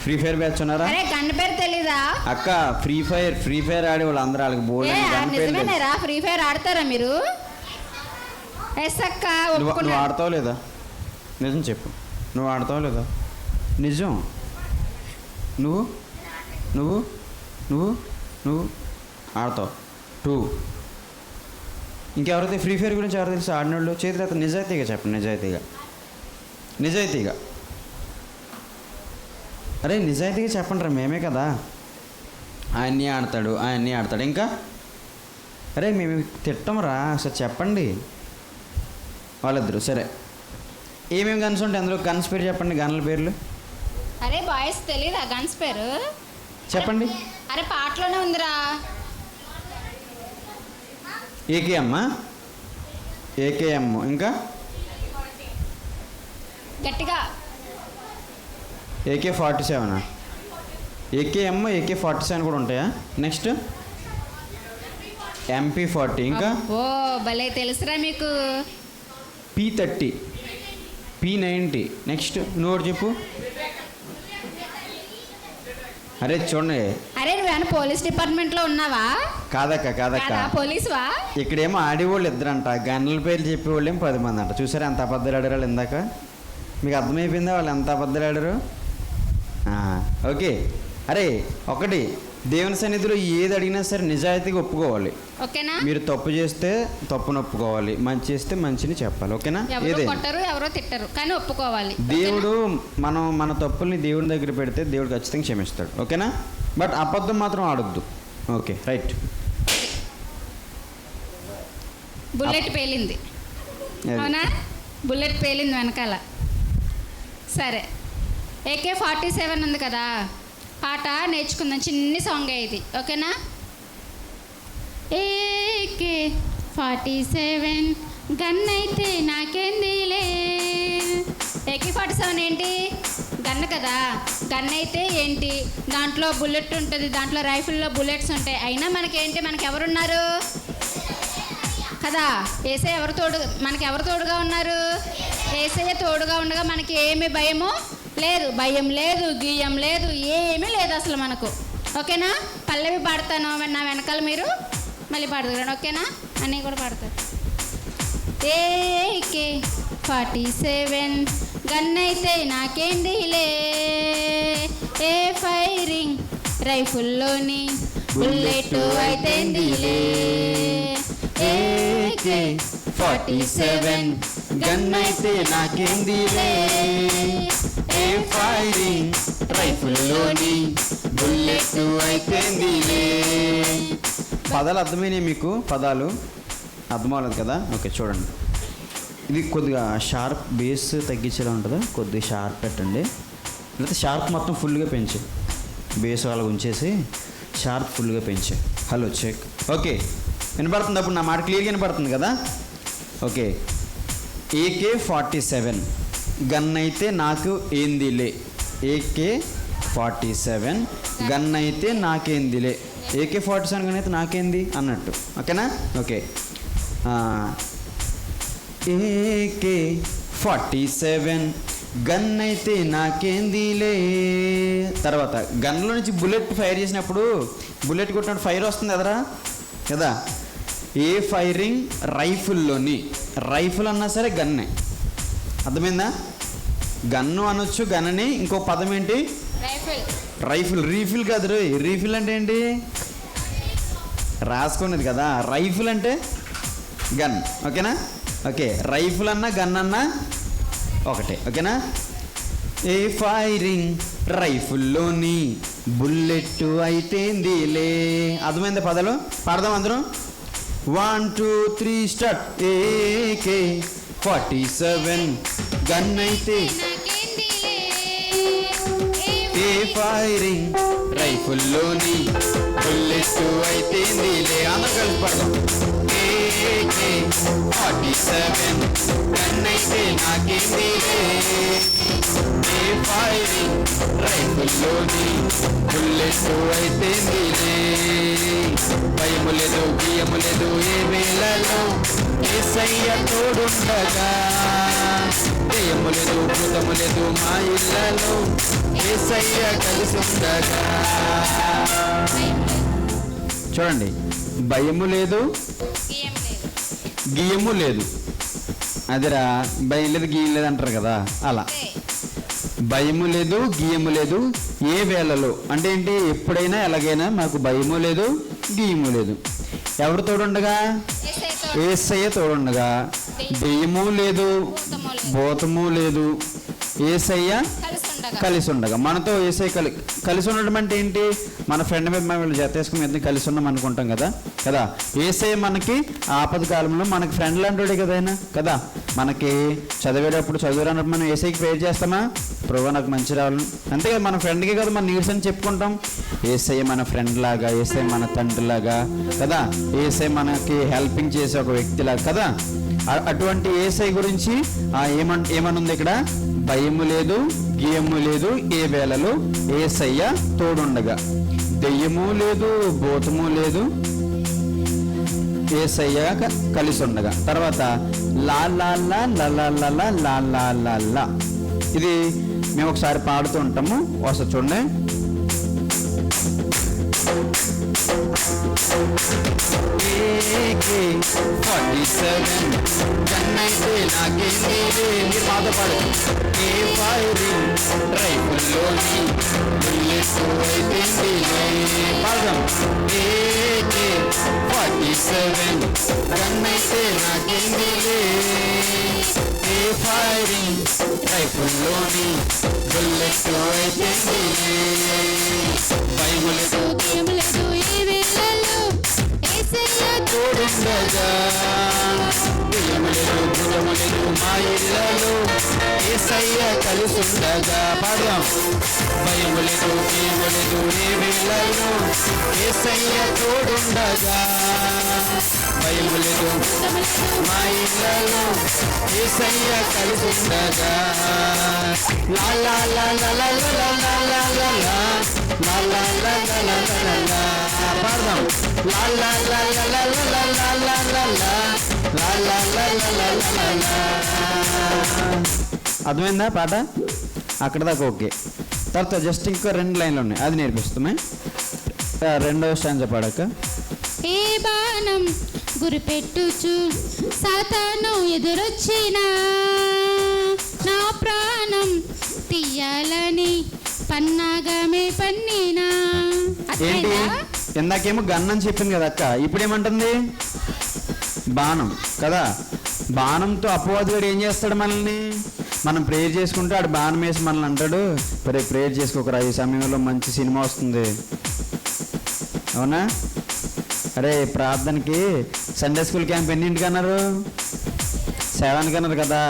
ఫ్రీ ఫైర్ బ్యాచ్ ఉన్నారా? అరే, గన్ పేరు తెలీదా అక్క? ఫ్రీ ఫైర్ ఆడే వాళ్ళు అందరూ వాళ్ళకి బోల్డ్ నిజమేనారా? ఫ్రీ ఫైర్ ఆడతారా మీరు? ఎస్ అక్క. నువ్వు ఆడతావు లేదా? నిజం చెప్పు, నువ్వు ఆడతావు లేదా? నిజం. నువ్వు నువ్వు నువ్వు నువ్వు ఆడతావు. 2 ఇంకెవరైతే ఫ్రీ ఫైర్ గురించి ఎవరు తెలుసు ఆడినోళ్ళు చేతులు అయితే నిజాయితీగా చెప్పండి. నిజాయితీగా అరే నిజాయితీగా చెప్పండి రా, మేమే కదా. ఆయన్ని ఆడతాడు ఇంకా. అరే మేము తిట్టంరా, అసలు చెప్పండి వాళ్ళిద్దరు. సరే, ఏమేమి గన్స్ ఉంటాయి అందులో? గన్స్ పేరు చెప్పండి, గన్ల పేర్లు. అరే బాయ్స్ తెలీదా గన్స్ పేరు? చెప్పండి. అరే పాటలోనే ఉందిరా. ఏకేఎం ఇంకా గట్టిగా. AK-47. ఏకేఎం AK-47 కూడా ఉంటాయా? నెక్స్ట్ MP-40 ఇంకా. ఓ భలే తెలుసురా మీకు. P-30 P-90 నెక్స్ట్ నువ్వు చెప్పు. అరే చూడండి. అరే నువ్వేనా పోలీస్ డిపార్ట్మెంట్లో ఉన్నావా? కాదక్క. పోలీసువా? ఇక్కడేమో ఆడేవాళ్ళు ఇద్దరంట, గన్నుల పేర్లు చెప్పేవాళ్ళు ఏమో 10 మంది అంట. చూసారా ఎంత అబద్ధాలు ఆడారు వాళ్ళు ఇందాక? మీకు అర్థమైపోయిందా వాళ్ళు ఎంత అబద్ధాలు ఆడారు? ఓకే, అరే ఒకటి, దేవుని సన్నిధిలో ఏది అడిగినా సరే నిజాయితీగా ఒప్పుకోవాలి, ఓకేనా? మీరు తప్పు చేస్తే తప్పును ఒప్పుకోవాలి, మంచి చేస్తే మంచిని చెప్పాలి, ఓకేనా? ఎవరో కొట్టరు, ఎవరో తిట్టరు, కానీ ఒప్పుకోవాలి. దేవుడు మన తప్పుల్ని దేవుని దగ్గర పెడితే దేవుడు ఖచ్చితంగా క్షమిస్తాడు, ఓకేనా? బట్ అబద్ధం మాత్రం ఆడొద్దు. Okay, right. బుల్లెట్ పేలింది, అవునా? బుల్లెట్ పేలింది వెనకాల. సరే, AK-47 ఉంది కదా, పాట నేర్చుకుందాం. చిన్ని సాంగ్ ఇది, ఓకేనా? AK-47 గన్ అయితే నాకేందిలే. AK-47 ఏంటి? గన్ కదా. గన్ అయితే ఏంటి? దాంట్లో బుల్లెట్ ఉంటుంది, దాంట్లో రైఫిల్లో బుల్లెట్స్ ఉంటాయి. అయినా మనకేంటి, మనకి ఎవరున్నారు కదా? ఏసయ్య మనకి ఎవరు తోడుగా ఉన్నారు? ఏసయ్య తోడుగా ఉండగా మనకి ఏమి భయము లేదు, భయం లేదు, గియ్యం లేదు, ఏమీ లేదు అసలు మనకు, ఓకేనా? పల్లవి పాడతాను, నా వెనకాల మీరు మళ్ళీ పాడుతున్నారు, ఓకేనా? అన్నీ కూడా పాడతారు. AK-47 గన్ అయితే నాకేందిలే. ఏ ఫైరింగ్ రైఫుల్లోని బుల్లెట్ అయితేందిలే. AK-47 గన్ అయితే నాకేందిలే. ఏ ఫైరింగ్ రైఫుల్లోని బుల్లెట్ అయితేందిలే. పదాలు అర్థమైనాయి మీకు? పదాలు అర్థమవలేదు కదా? ఓకే, చూడండి. ఇది కొద్దిగా షార్ప్ బేస్ తగ్గించేలా ఉంటుందా? కొద్దిగా షార్ప్ పెట్టండి, లేకపోతే షార్ప్ మొత్తం ఫుల్గా పెంచి బేస్ అలా ఉంచేసి షార్ప్ ఫుల్గా పెంచా. Hello check. ఓకే, వినపడుతుంది అప్పుడు నా మాట క్లియర్గా వినపడుతుంది కదా? ఓకే. AK-47 గన్ అయితే నాకు ఏందిలే. AK-47 గన్ అయితే నాకేందిలే. AK-47 గన్ అయితే నాకేంది అన్నట్టు. ఓకేనా? ఓకే. AK-47 గన్ అయితే నాకేందిలే. తర్వాత గన్లో నుంచి బుల్లెట్ ఫైర్ చేసినప్పుడు, బుల్లెట్ కొట్టినప్పుడు ఫైర్ వస్తుంది కదరా కదా. ఏ ఫైరింగ్ రైఫిల్లోని, రైఫిల్ అన్నా సరే గన్నే. అర్థమైందా? గన్ను అనొచ్చు, గన్నని. ఇంకో పదం ఏంటి? రైఫిల్. రీఫిల్ కాదు రోయ్. రీఫిల్ అంటే ఏంటి? రాసుకునేది కదా. రైఫిల్ అంటే గన్. ఓకేనా? ఓకే. రైఫిల్ అన్నా గన్ అన్నా ఒకటే. ఓకేనా? ఏ ఫైరింగ్ రైఫిల్లోని బుల్లెట్ అయితేందిలే. అర్థమైంది పదాలు? పాడదాం అందరం. 1 2 3 స్టార్ట్. AK-47 గన్ అయితే, ఏ ఫైరింగ్ రైఫిల్లోని బుల్లెట్ అయితేందిలే. అందరూ కలిసి పడదాం. AK-47 గన్ అయితే నాకేందిలే. ఏ ఫైరింగ్ రైఫిల్లోని బుల్లెట్ అయితేందిలే. భయము లేదు, బియ్యము లేదు, ఏ వేళలో యేసయ్య తోడుండగా. దెయ్యము లేదు, భూతము లేదు, మా ఇళ్ళలో యేసయ్య కలిసి ఉండగా. చూడండి, భయము లేదు, గియ్యము లేదు. అదిరా, భయం లేదు గియ్యం లేదు అంటారు కదా, అలా. భయము లేదు, గియ్యము లేదు, ఏ వేళలో అంటే ఏంటి? ఎప్పుడైనా ఎలాగైనా మాకు భయము లేదు, గియ్యము లేదు. ఎవరు తోడుండగా? యేసయ్య తోడుండగా. దెయ్యము లేదు, భూతము లేదు, యేసయ్య కలిసి ఉండగా. మనతో యేసయ్య కలిసి ఉండడం అంటే ఏంటి? మన ఫ్రెండ్ మీద మనం జతేసుకుని మీద కలిసి ఉన్నాం అనుకుంటాం కదా కదా. యేసయ్య మనకి ఆపద కాలంలో మనకి ఫ్రెండ్ లాంటి కదా ఆయన కదా. మనకి చదివేటప్పుడు చదువురానప్పుడు మనం యేసయ్యకి ప్రేర్ చేస్తామా? ప్రభు నాకు మంచి రావాలని. అంతే కదా, మన ఫ్రెండ్కి కదా మన నీడ్స్ అని చెప్పుకుంటాం. యేసయ్య మన ఫ్రెండ్ లాగా, యేసయ్య మన తండ్రిలాగా కదా. యేసయ్య మనకి హెల్పింగ్ చేసే ఒక వ్యక్తిలాగా కదా. అటువంటి యేసయ్య గురించి ఏమనుంది ఇక్కడ? భయము లేదు, గియ్యము లేదు, ఏ వేళలో యేసయ్య తోడుండగా. దెయ్యము లేదు, భూతము లేదు, యేసయ్య కలిసి ఉండగా. తర్వాత లా లా లా లా లా లా లా లా లా లా లా. ఇది మేము ఒకసారి పాడుతూ ఉంటాము, వస్తుంది చూడండి. AK-47 గన్ అయితే నాకేంది. మీరు మాతో పాడు. ఏ ఫైరింగ్ రైఫిల్లోని బుల్లెట్ అయితేందిలే. పాడదాం. AK-47 గన్ అయితే నాకేందిలే. ఏ ఫైరింగ్ రైఫిల్లోని బుల్లెట్ అయితేందిలే. భయము లేదు, తోడుండగా. బియ్యము లేదు, భుజము లేదు, మా ఇళ్ళలో యేసయ్య కలిసి ఉండగా. పాడదాం. భయము లేదు, బియ్యము లేదు, ఏ వేళలో యేసయ్య తోడుండగా. భయము లేదు, మా ఇళ్ళలో యేసయ్య కలిసి ఉండగా. లా లా లా లా లా లా లా లా లా లా లా లా లా లా లా లా లా. పాడదాం. లా లా లా లా లా లా లా లా లా లా లా లా లా లా లా లా లా. అర్థమైందా పాట? అక్కడ దాకా ఓకే. తర్వాత జస్ట్ ఇంకో 2 లైన్లు ఉన్నాయి, అది నేర్పిస్తామే. రెండవ స్టాంజా పాడాక. ఏ బాణం గురిపెట్టుచు సాతాను ఎదురొచ్చినా నా ప్రాణం తీయాలని పన్నాగమే పన్నినా. ఏంటి? ఇందాకేమో గన్ అని చెప్పింది కదా అక్క, ఇప్పుడేమంటుంది? బాణం కదా. బాణంతో అపవాదుడు ఏం చేస్తాడు మనల్ని? మనం ప్రేయర్ చేసుకుంటే ఆడు బాణం వేసి మనల్ని అంటాడు, ప్రేయర్ చేసుకోకరా, ఈ సమయంలో మంచి సినిమా వస్తుంది. అవునా? అరే ప్రార్థనకి సండే స్కూల్ క్యాంప్ ఎన్నింటికి అన్నారు? 7కి అన్నారు కదా.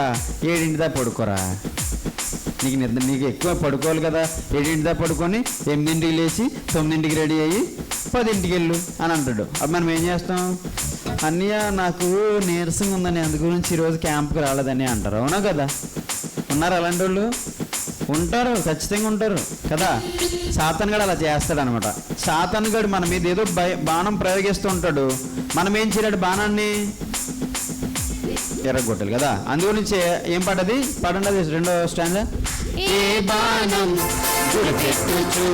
7 దాకా పడుకోరా. నీకు నిద్ర, నీకు ఎక్కువ పడుకోవాలి కదా. 7 దాకా పడుకొని 8కి లేచి 9కి రెడీ అయ్యి 10ంటికి వెళ్ళు అని అంటాడు. అప్పుడు మనం ఏం చేస్తాం? అన్నయ్య నాకు నీరసంగా ఉందని అందు గురించి ఈరోజు క్యాంప్కి రాలేదని అంటారు. అవునా కదా? ఉన్నారు అలాంటి వాళ్ళు? ఉంటారు, ఖచ్చితంగా ఉంటారు కదా. సాతాను గడు అలా చేస్తాడు అనమాట. సాతాను గడు మన మీద ఏదో బాణం ప్రయోగిస్తూ ఉంటాడు. మనం ఏం చేయలేడు, బాణాన్ని ఎర్రగొట్టాలి కదా. అందుగురించి ఏం పడ్డది? పడండి అది 2వ స్టాండ్. ఏ బాణం గురిపెట్టుచు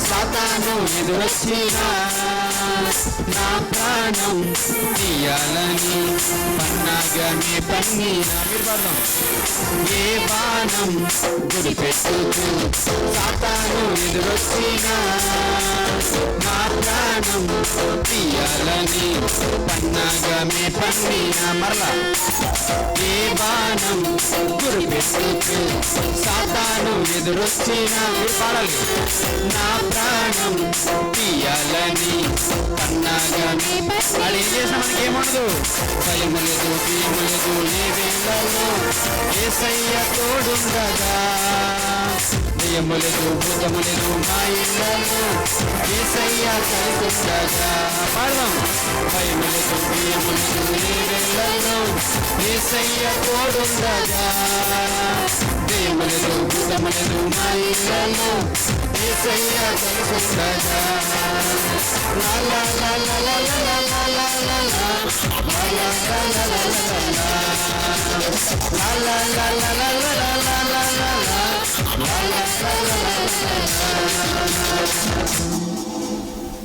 సాతాను ఎదురొచ్చినా నా ప్రాణం తీయాలని పన్నాగమే పన్నీనా. మీరు పడదాం. ఏ బాణం గురిపెట్టుచు సాతాను ఎదురొచ్చినా నా ప్రాణం తీయాలని పన్నాగమే పన్నీనా. మరలా. ఏ బాణం గురిపెట్టుచు సాతాను ఎదురొచ్చినా. మీరు పాడాలి. నా ప్రాణం తీయాలని పన్నాగమే. అది ఏం చేసినా మనకి ఏముండదు, భయం లేదు, భయం లేదు. ఏ వేళలో యేసయ్య తోడుండగా, భయము లేదు, భూతము లేదు మా ఇళ్ళలో యేసయ్య కలిసుండగా. పాడదాం. భయము లేదు, భయము లేదు. ఏ వేళలో యేసయ్య తోడుండగా, భయము లేదు, భూతము లేదు మా ఇళ్ళలో యేసయ్య కలిసుండగా. లా లా లా లా లా లా లా లా లా లా లా లా లా లా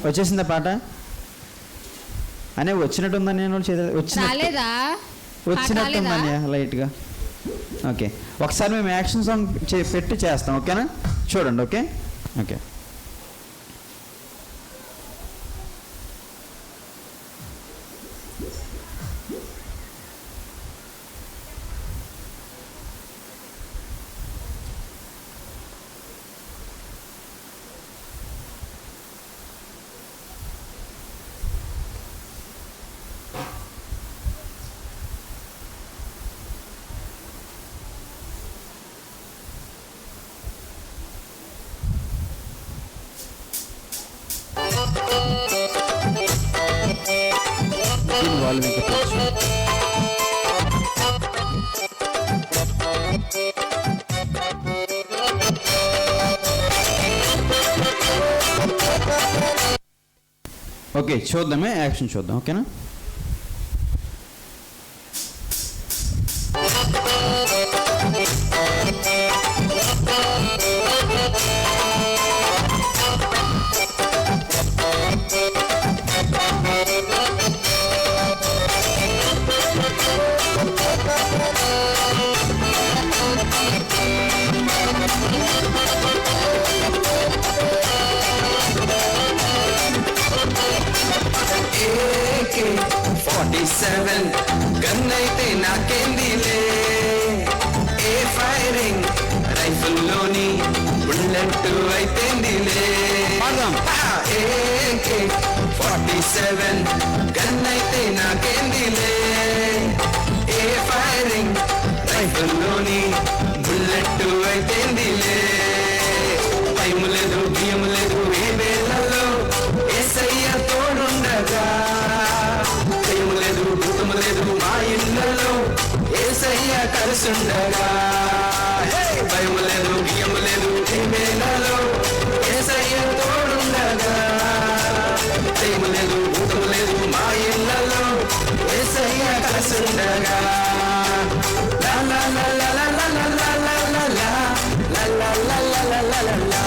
వచ్చేసిందా పాట? అనే వచ్చినట్టుందని నేను రాలేదా? వచ్చినట్టుందని లైట్గా. ఓకే, ఒకసారి మేము యాక్షన్ సాంగ్ పెట్టి చేస్తాం. ఓకేనా? చూడండి. Okay okay. వాళ్ళు మీకు ఓకే చూద్దామే, యాక్షన్ చూద్దాం. ఓకేనా? AK-47 గన్నైతే నాకేందిలే, ఏ ఫైరింగ్ రైఫిల్లోని బుల్లెట్ అయితేందిలే. AK-47 గన్నైతే నాకేందిలే, ఏ ఫైరింగ్ రైఫిల్లోని బుల్లెట్ అయితేందిలే. భయము లేదు, భయము లేదు. ఏ వేళల్లో యేసయ్య తోడుండగా, భయము లేదు, భూతము లేదు మా ఇళ్ళలో యేసయ్య కలిసుండగా. భయము లేదు, భయము లేదు. ఏ వేళలో యేసయ్య తోడుండగా, భయము లేదు, భూతము లేదు మా ఇళ్ళలో యేసయ్య కలిసుండగా. లా లా లా లా లా లా లా లా లా లా లా లా లా లా లా లా లా లా.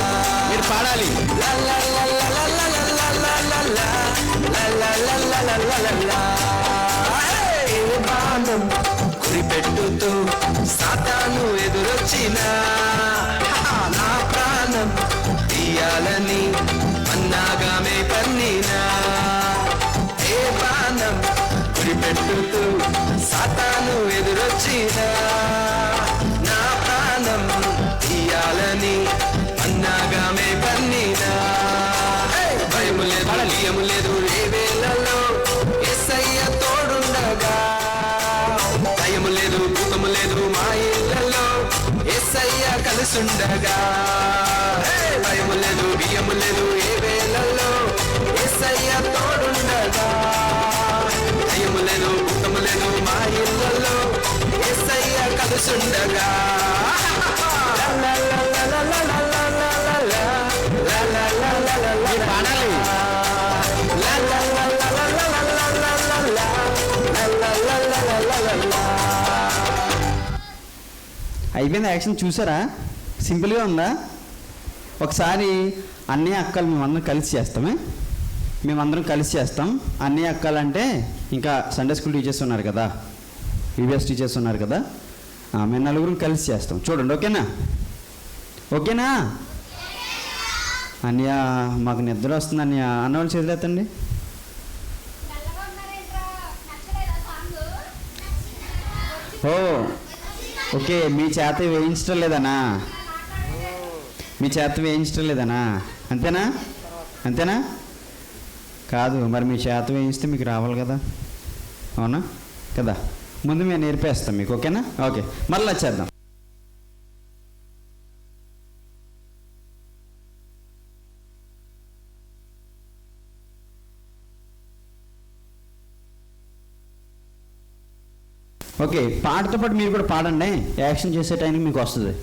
మీరు పాడాలి. లా లా లా లా లా లా లా లా లా లా లా లా లా లా లా లా లా. ఏ బాణం గురిపెట్టుతూ సాతాను ఎదురొచ్చినా నా ప్రాణం తీయాలని పన్నాగమే పన్నీనా. ఏ బాణం గురిపెట్టుతూ సాతాను ఎదురొచ్చినా నా ప్రాణం తీయాలని పన్నాగమే పన్నీనా. భయము లేదు, భయము లేదు. ఏ వేళల్లో యేసయ్య తోడుండగా, భయము లేదు, భూతము లేదు మా ఇళ్ళలో యేసయ్య కలిసుండగా. భయము లేదు, భయము లేదు. ఏ వేళల్లో యేసయ్య కలిసుండగా పాడాలి. అయిపోయింది యాక్షన్. చూసారా, సింపుల్గా ఉందా? ఒకసారి అన్నయ్య అక్కలు మేమందరం కలిసి చేస్తామే. మేమందరం కలిసి చేస్తాం. అన్నయ్య అక్కలు అంటే ఇంకా సండే స్కూల్ టీచర్స్ ఉన్నారు కదా, యూబీఎస్ టీచర్స్ ఉన్నారు కదా, మేము నలుగురం కలిసి చేస్తాం. చూడండి, ఓకేనా? ఓకేనా అన్నయ్య? మాకు నిద్ర వస్తుంది అన్నయ్య అన్నవాళ్ళు చేతులు ఎత్తండి. ఓ ఓకే, మీ చేత వేయించడం లేదనా? మీ చేత వేయించడం లేదనా? అంతేనా? అంతేనా? కాదు, మరి మీ చేత వేయిస్తే మీకు రావాలి కదా, అవునా కదా? ముందు మేము నేర్పేస్తాం మీకు, ఓకేనా? ఓకే, మళ్ళీ వచ్చేద్దాం. ఓకే, పాటతో పాటు మీరు కూడా పాడండి. యాక్షన్ చేసే టైంకి మీకు వస్తుంది.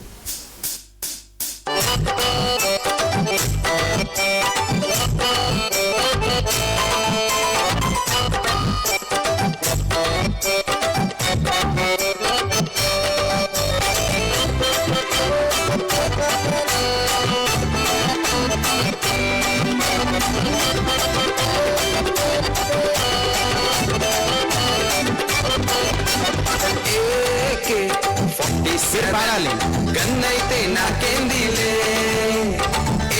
పాడాలి. గన్నైతే నాకేందిలే,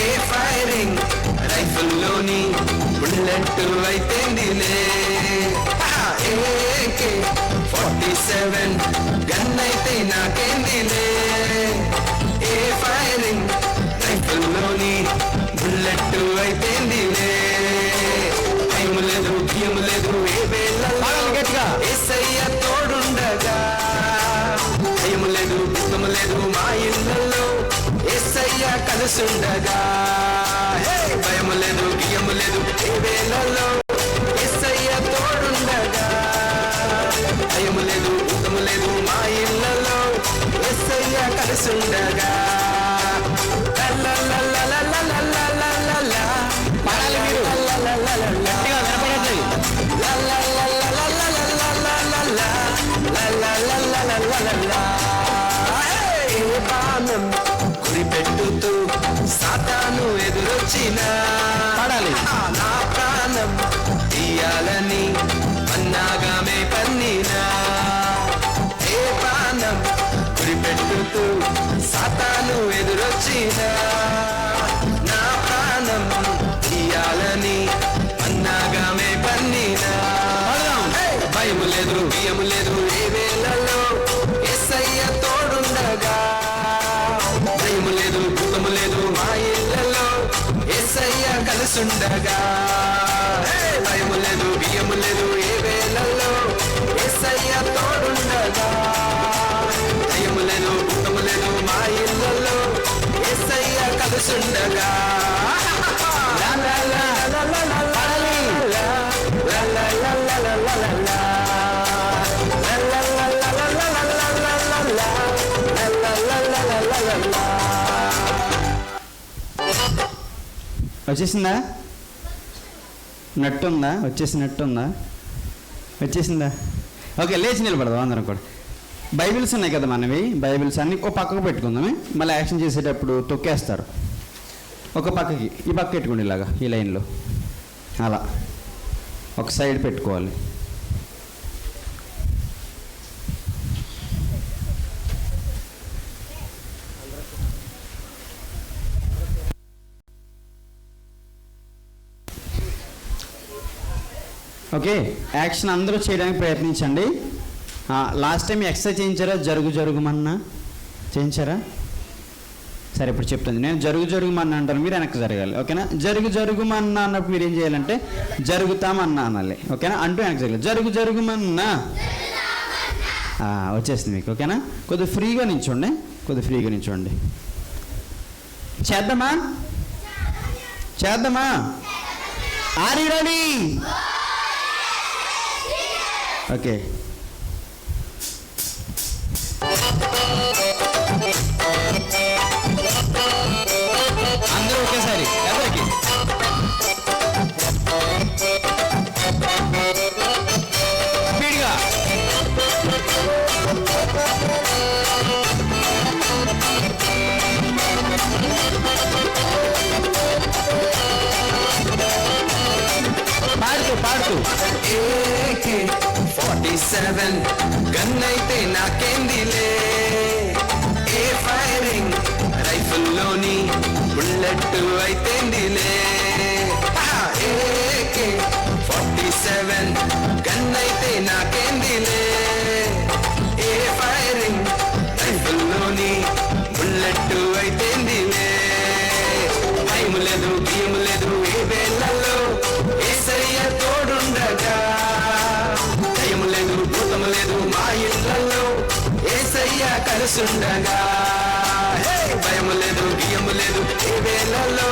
ఏ ఫైరింగ్ రైఫిల్లోని బుల్లెట్ అయితేందిలే. AK-47 గన్నైతే నాకేందిలే, ఏ ఫైరింగ్ రైఫిల్లోని బుల్లెట్ అయితేందిలే. భయం లేదు, భయం లేదు, ఏ వేళ గట్టిగా ఏసయ్య తోడుండగా. భయం లేదు, భూతం లేదు, మా ఇళ్ళల్లో ఏసయ్య కలిసుండగా. భయం లేదు, బియ్యం లేదు, ఏ వేళల్లో ఏసయ్య తోడుండగా. భయం లేదు, భూతం లేదు, మా ఇళ్ళల్లో ఏసయ్య కలిసుండగా. పాడాలి మీరు. గట్టిగా వినపడట్లేదు. గురిపెట్టుతూ సాతాను ఎదురొచ్చిన పాడాలి. నా ప్రాణం తీయాలని అన్నాగామే పన్నినా. ఏ ప్రాణం గురిపెట్టుతూ సాతాను ఎదురొచ్చిన నా ప్రాణం తీయాలని అన్నాగామే పన్నినా. భయం లేదు, భయం లేదు, ఏ వేళల్లో యేసయ్య తోడుండగా. భయం లేదు, భూతము లేదు, మా ఇళ్ళల్లో యేసయ్య కలిసుండగా. భయం లేదు, భయం లేదు, ఏ వేళల్లో యేసయ్య తోడుండగా. భయం లేదు, భూతము లేదు, మా ఇళ్ళల్లో యేసయ్య కలిసుండగా. వచ్చేసిందా? నట్టుందా? వచ్చేసినట్టుందా? వచ్చేసిందా? ఓకే, లేచి నిలబడదాం అందరం కూడా. బైబిల్స్ ఉన్నాయి కదా మనవి, బైబిల్స్ అన్నీ ఒక పక్కకు పెట్టుకుందామే. మళ్ళీ యాక్షన్ చేసేటప్పుడు తొక్కేస్తారు. ఒక పక్కకి, ఈ పక్క పెట్టుకోండి, ఇలాగా ఈ లైన్లో అలా ఒక సైడ్ పెట్టుకోవాలి. ఓకే, యాక్షన్ అందరూ చేయడానికి ప్రయత్నించండి. లాస్ట్ టైం ఎక్సర్సైజ్ చేయించారా? జరుగుమన్నా చేయించారా? సరే, ఇప్పుడు చెప్తుంది. నేను జరుగుమన్నా అంటాను, మీరు వెనక్కి జరగాలి. ఓకేనా? జరుగుమన్నా అన్నప్పుడు మీరు ఏం చేయాలంటే జరుగుతామన్నా అనాలి. ఓకేనా? అంటూ వెనక్కి జరగాలి. జరుగుమన్నా వచ్చేసింది మీకు. ఓకేనా? కొద్దిగా ఫ్రీగా నించోండి, కొద్దిగా ఫ్రీగా నించోండి. చేద్దామా? చేద్దామా? Are you ready? Okay. AK-47 గన్నైతే నాకేందిలే, ఏ ఫైరింగ్ రైఫిల్లోని బుల్లెట్ అయితేందిలే. AK-47 గన్నైతే నాకేందిలే, ఏ ఫైరింగ్ రైఫిల్లోని బుల్లెట్ అయితేందిలే. భయం లేదు భయం లేదు ఏ వేళల్లో యేసయ్య తోడుండగా, భయం లేదు భూతం లేదు మా ఇళ్ళల్లో యేసయ్య కలిసుండగా. భయం లేదు భయం లేదు ఏ వేళల్లో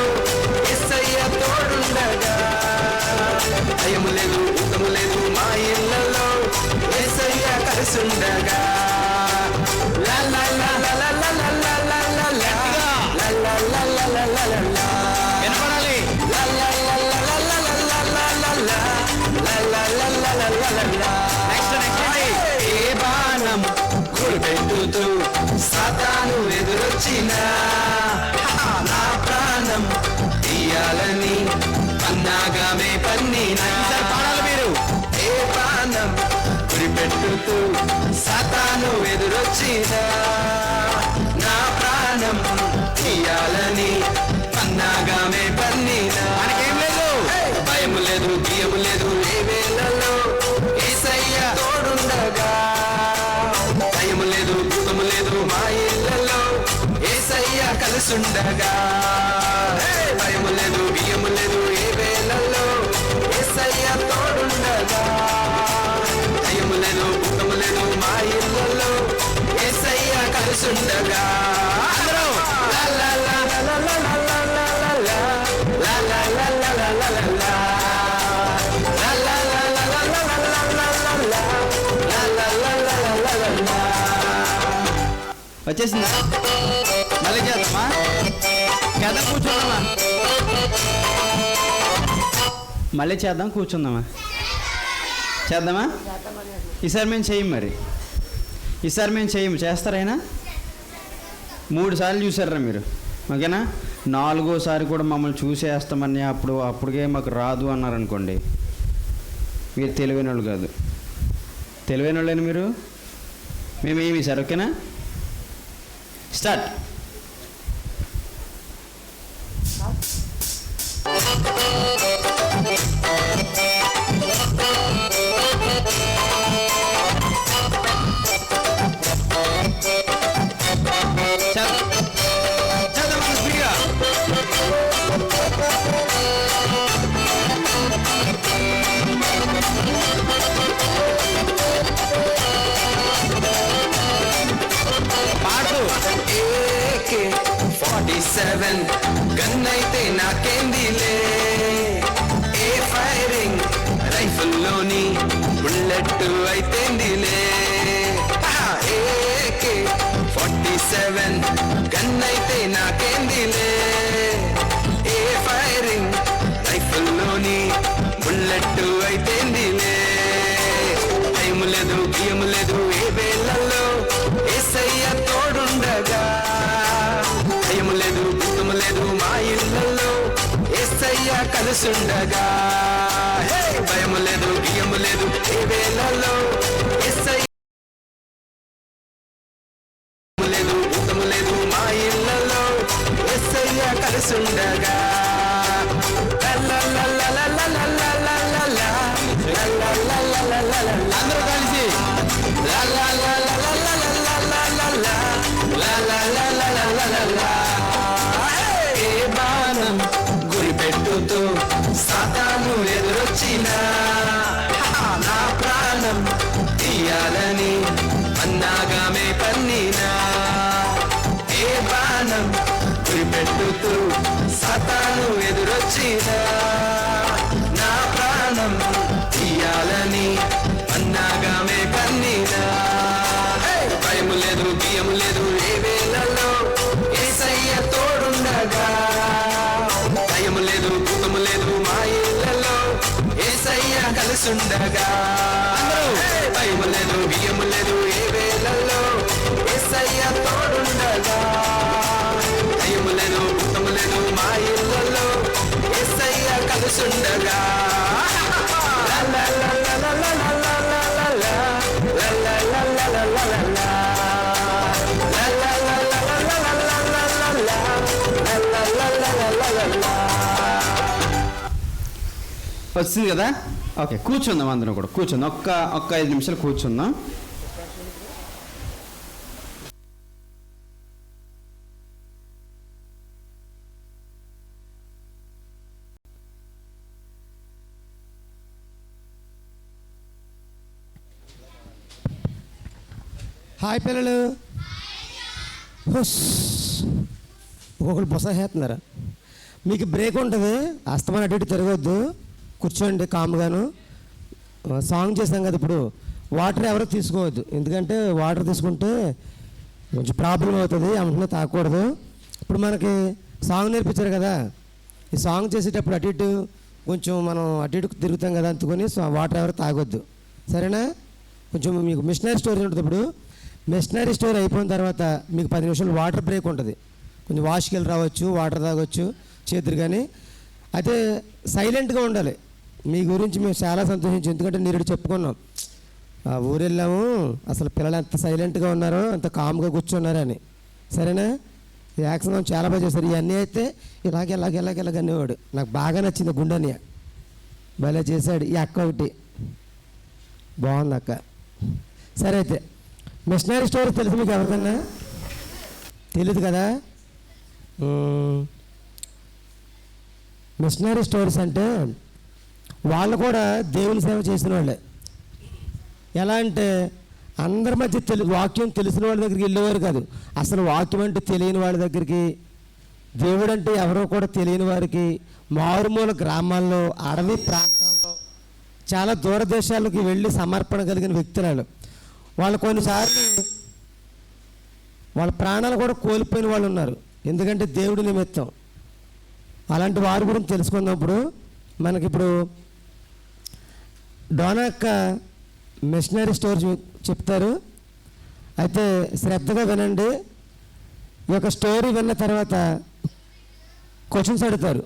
యేసయ్య తోడుండగా, భయం లేదు భూతం లేదు మా ఇళ్ళల్లో యేసయ్య కలిసుండగా. లా లా లా లా లా లా లా లా లా లా లా లా లా లా లా లా లా లా. వినపడాలి. ఏ బాణం గురిపెట్టుతూ సాతాను ఎదురొచ్చినా, నా ప్రాణం తీయాలని పన్నాగామే పన్నినా. మీరు ఏ బాణం గురిపెట్టుతూ సాతాను ఎదురొచ్చినా, నా ప్రాణం తీయాలని పన్నాగామే పన్నినా. మనకేం లేదు. భయం లేదు భయం లేదు ఏ వేళల్లో యేసయ్య తోడుండగా, భయం లేదు భూతం లేదు మా ఇళ్ళల్లో యేసయ్య కలిసుండగా. భయం లేదు భయం లేదు ఏ వేళల్లో యేసయ్య తోడుండగా, భయం లేదు భూతం లేదు మా ఇళ్ళల్లో యేసయ్య కలిసుండగా. అందరూ లా లా లా లా లా లా లా లా లా లా లా లా లా లా లా లా లా. వచ్చేసిందా? మళ్ళీ చేద్దామా? చేద్దాం, కూర్చుందామా? మళ్ళీ చేద్దాం, కూర్చుందామా? చేద్దామా? ఈసారి మేము చెయ్యం. మరి ఈసారి మేము చెయ్యము. చేస్తారైనా 3 సార్లు చూసారా మీరు? ఓకేనా? 4వసారి కూడా మమ్మల్ని చూసేస్తామని అప్పటికే మాకు రాదు అన్నారనుకోండి, మీరు తెలివైన వాళ్ళు కాదు. తెలివైన వాళ్ళని మీరు. మేమేమి సార్. ఓకేనా? స్టార్ట్. AK-47 గన్నైతే నాకేందిలే, ఏ ఫైరింగ్ రైఫిల్లోని బుల్లెట్ అయితేందిలే. AK-47 గన్నైతే నాకేందిలే, ఏ ఫైరింగ్ రైఫిల్లోని బుల్లెట్ అయితేందిలే. భయం లేదు భయం లేదు ఏ వేళల్లో యేసయ్య తోడుండగా, భయం లేదు భూతం లేదు మా ఇళ్ళల్లో యేసయ్య కలిసుండగా. భయం లేదు భయం లేదు ఏ వేళల్లో యేసయ్య లేదు భూతం లేదు మా ఇళ్ళల్లో యేసయ్య కలిసుండగా. అందరూ కలిసి ఏ బాణం గురిపెట్టుతూ సాతాను ఎదురొచ్చినా, నా ప్రాణం తీయాలని పన్నాగామే పన్నినా. ఏ బాణం గురిపెట్టుతూ సాతాను ఎదురొచ్చినా, నా ప్రాణం తీయాలని పన్నాగామే పన్నినా. భయం లేదు భయం లేదు ఏ వేళల్లో యేసయ్య తోడుండగా, భయం లేదు భూతం లేదు మా ఇళ్ళల్లో యేసయ్య కలిసుండగా. భయం లేదు భయం లేదు ఏ వేళల్లో యేసయ్య తోడుండగా, భయం లేదు భూతం లేదు మా ఇళ్ళల్లో యేసయ్య కలిసుండగా. లా లా లా లా లా లా లా వచ్చింది కదా? ఓకే, కూర్చుందాం అందరం కూడా, కూర్చుందాం. ఒక్క 5 నిమిషాలు కూర్చుందాం. హాయ్ పిల్లలు. హుస్. ఒక్కొక్కరు బొసహేస్తున్నారు. మీకు బ్రేక్ ఉంటుంది, అస్తమానం అటు ఇటు తిరగొద్దు, కూర్చోండి కామ్గాను. సాంగ్ చేసాం కదా ఇప్పుడు, వాటర్ ఎవరు తీసుకోవద్దు, ఎందుకంటే వాటర్ తీసుకుంటే కొంచెం ప్రాబ్లం అవుతుంది, అమ్ముకునే తాగకూడదు. ఇప్పుడు మనకి సాంగ్ నేర్పించారు కదా, ఈ సాంగ్ చేసేటప్పుడు అటు ఇటు కొంచెం మనం అటు ఇటు తిరుగుతాం కదా, అందుకొని వాటర్ ఎవరు తాగొద్దు, సరేనా? కొంచెం మీకు మిషనరీ స్టోరీ ఉంటుంది. ఇప్పుడు మిషనరీ స్టోరీ అయిపోయిన తర్వాత మీకు 10 నిమిషాలు వాటర్ బ్రేక్ ఉంటుంది. కొంచెం వాష్కి వెళ్ళి రావచ్చు, వాటర్ తాగొచ్చు చేతులు, కానీ అయితే సైలెంట్గా ఉండాలి. మీ గురించి మేము చాలా సంతోషించాం, ఎందుకంటే మీరు చెప్పుకున్నాం, ఆ ఊరు వెళ్ళాము, అసలు పిల్లలు ఎంత సైలెంట్గా ఉన్నారో, అంత కామ్గా కూర్చున్నారని, సరేనా? ఈ యాక్షన్ చాలా బాగా చేశారు. ఇవన్నీ అయితే ఇలాగ అనేవాడు. నాకు బాగా నచ్చింది గుండెని, భలే చేశాడు. ఈ అక్క ఒకటి బాగుంది అక్క. సరే, అయితే మిషనరీ స్టోరీ తెలుసు మీకు ఎవరికన్నా? తెలియదు కదా? మిషనరీ స్టోరీస్ అంటే వాళ్ళు కూడా దేవుని సేవ చేసిన వాళ్ళే. ఎలా అంటే అందరి మధ్య వాక్యం తెలిసిన వాళ్ళ దగ్గరికి వెళ్ళేవారు కాదు, అసలు వాక్యం అంటే తెలియని వాళ్ళ దగ్గరికి, దేవుడు అంటే ఎవరో కూడా తెలియని వారికి, మారుమూల గ్రామాల్లో, అడవి ప్రాంతాల్లో, చాలా దూరదేశాలకు వెళ్ళి సమర్పణ కలిగిన వ్యక్తులు. వాళ్ళు కొన్నిసార్లు వాళ్ళ ప్రాణాలు కూడా కోల్పోయిన వాళ్ళు ఉన్నారు, ఎందుకంటే దేవుడి నిమిత్తం. అలాంటి వారి గురించి తెలుసుకున్నప్పుడు మనకిప్పుడు డోనా అక్క మిషనరీ స్టోరీ చెప్తారు. అయితే శ్రద్ధగా వినండి. ఈ యొక్క స్టోరీ విన్న తర్వాత క్వశ్చన్స్ అడుగుతారు.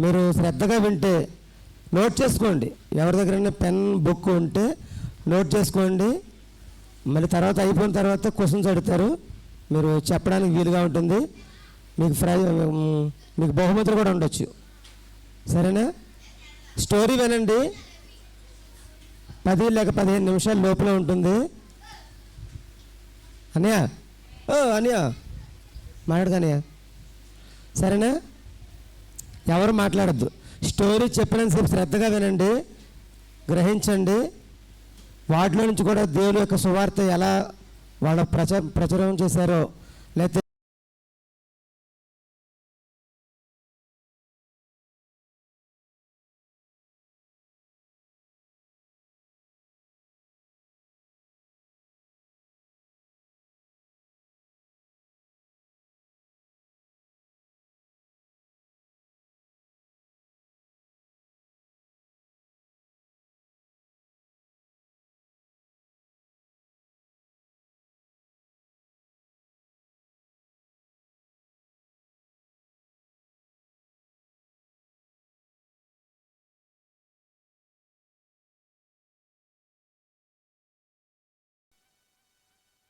మీరు శ్రద్ధగా వింటే నోట్ చేసుకోండి, ఎవరి దగ్గరైనా పెన్ బుక్ ఉంటే నోట్ చేసుకోండి. మళ్ళీ తర్వాత అయిపోయిన తర్వాత క్వశ్చన్స్ అడుగుతారు, మీరు చెప్పడానికి వీలుగా ఉంటుంది. మీకు బహుమతులు కూడా ఉండొచ్చు, సరేనా? స్టోరీ వినండి, 10 లేక 15 నిమిషాల లోపల ఉంటుంది. అన్నయ్య, అన్నయ్య మాట్లాడగానయ్య, సరేనా? ఎవరు మాట్లాడద్దు. స్టోరీ చెప్పినంతసేపు శ్రద్ధగా వినండి, గ్రహించండి. వాటిలో నుంచి కూడా దేవుని యొక్క సువార్త ఎలా వాళ్ళ ప్రచురం చేశారో, లేకపోతే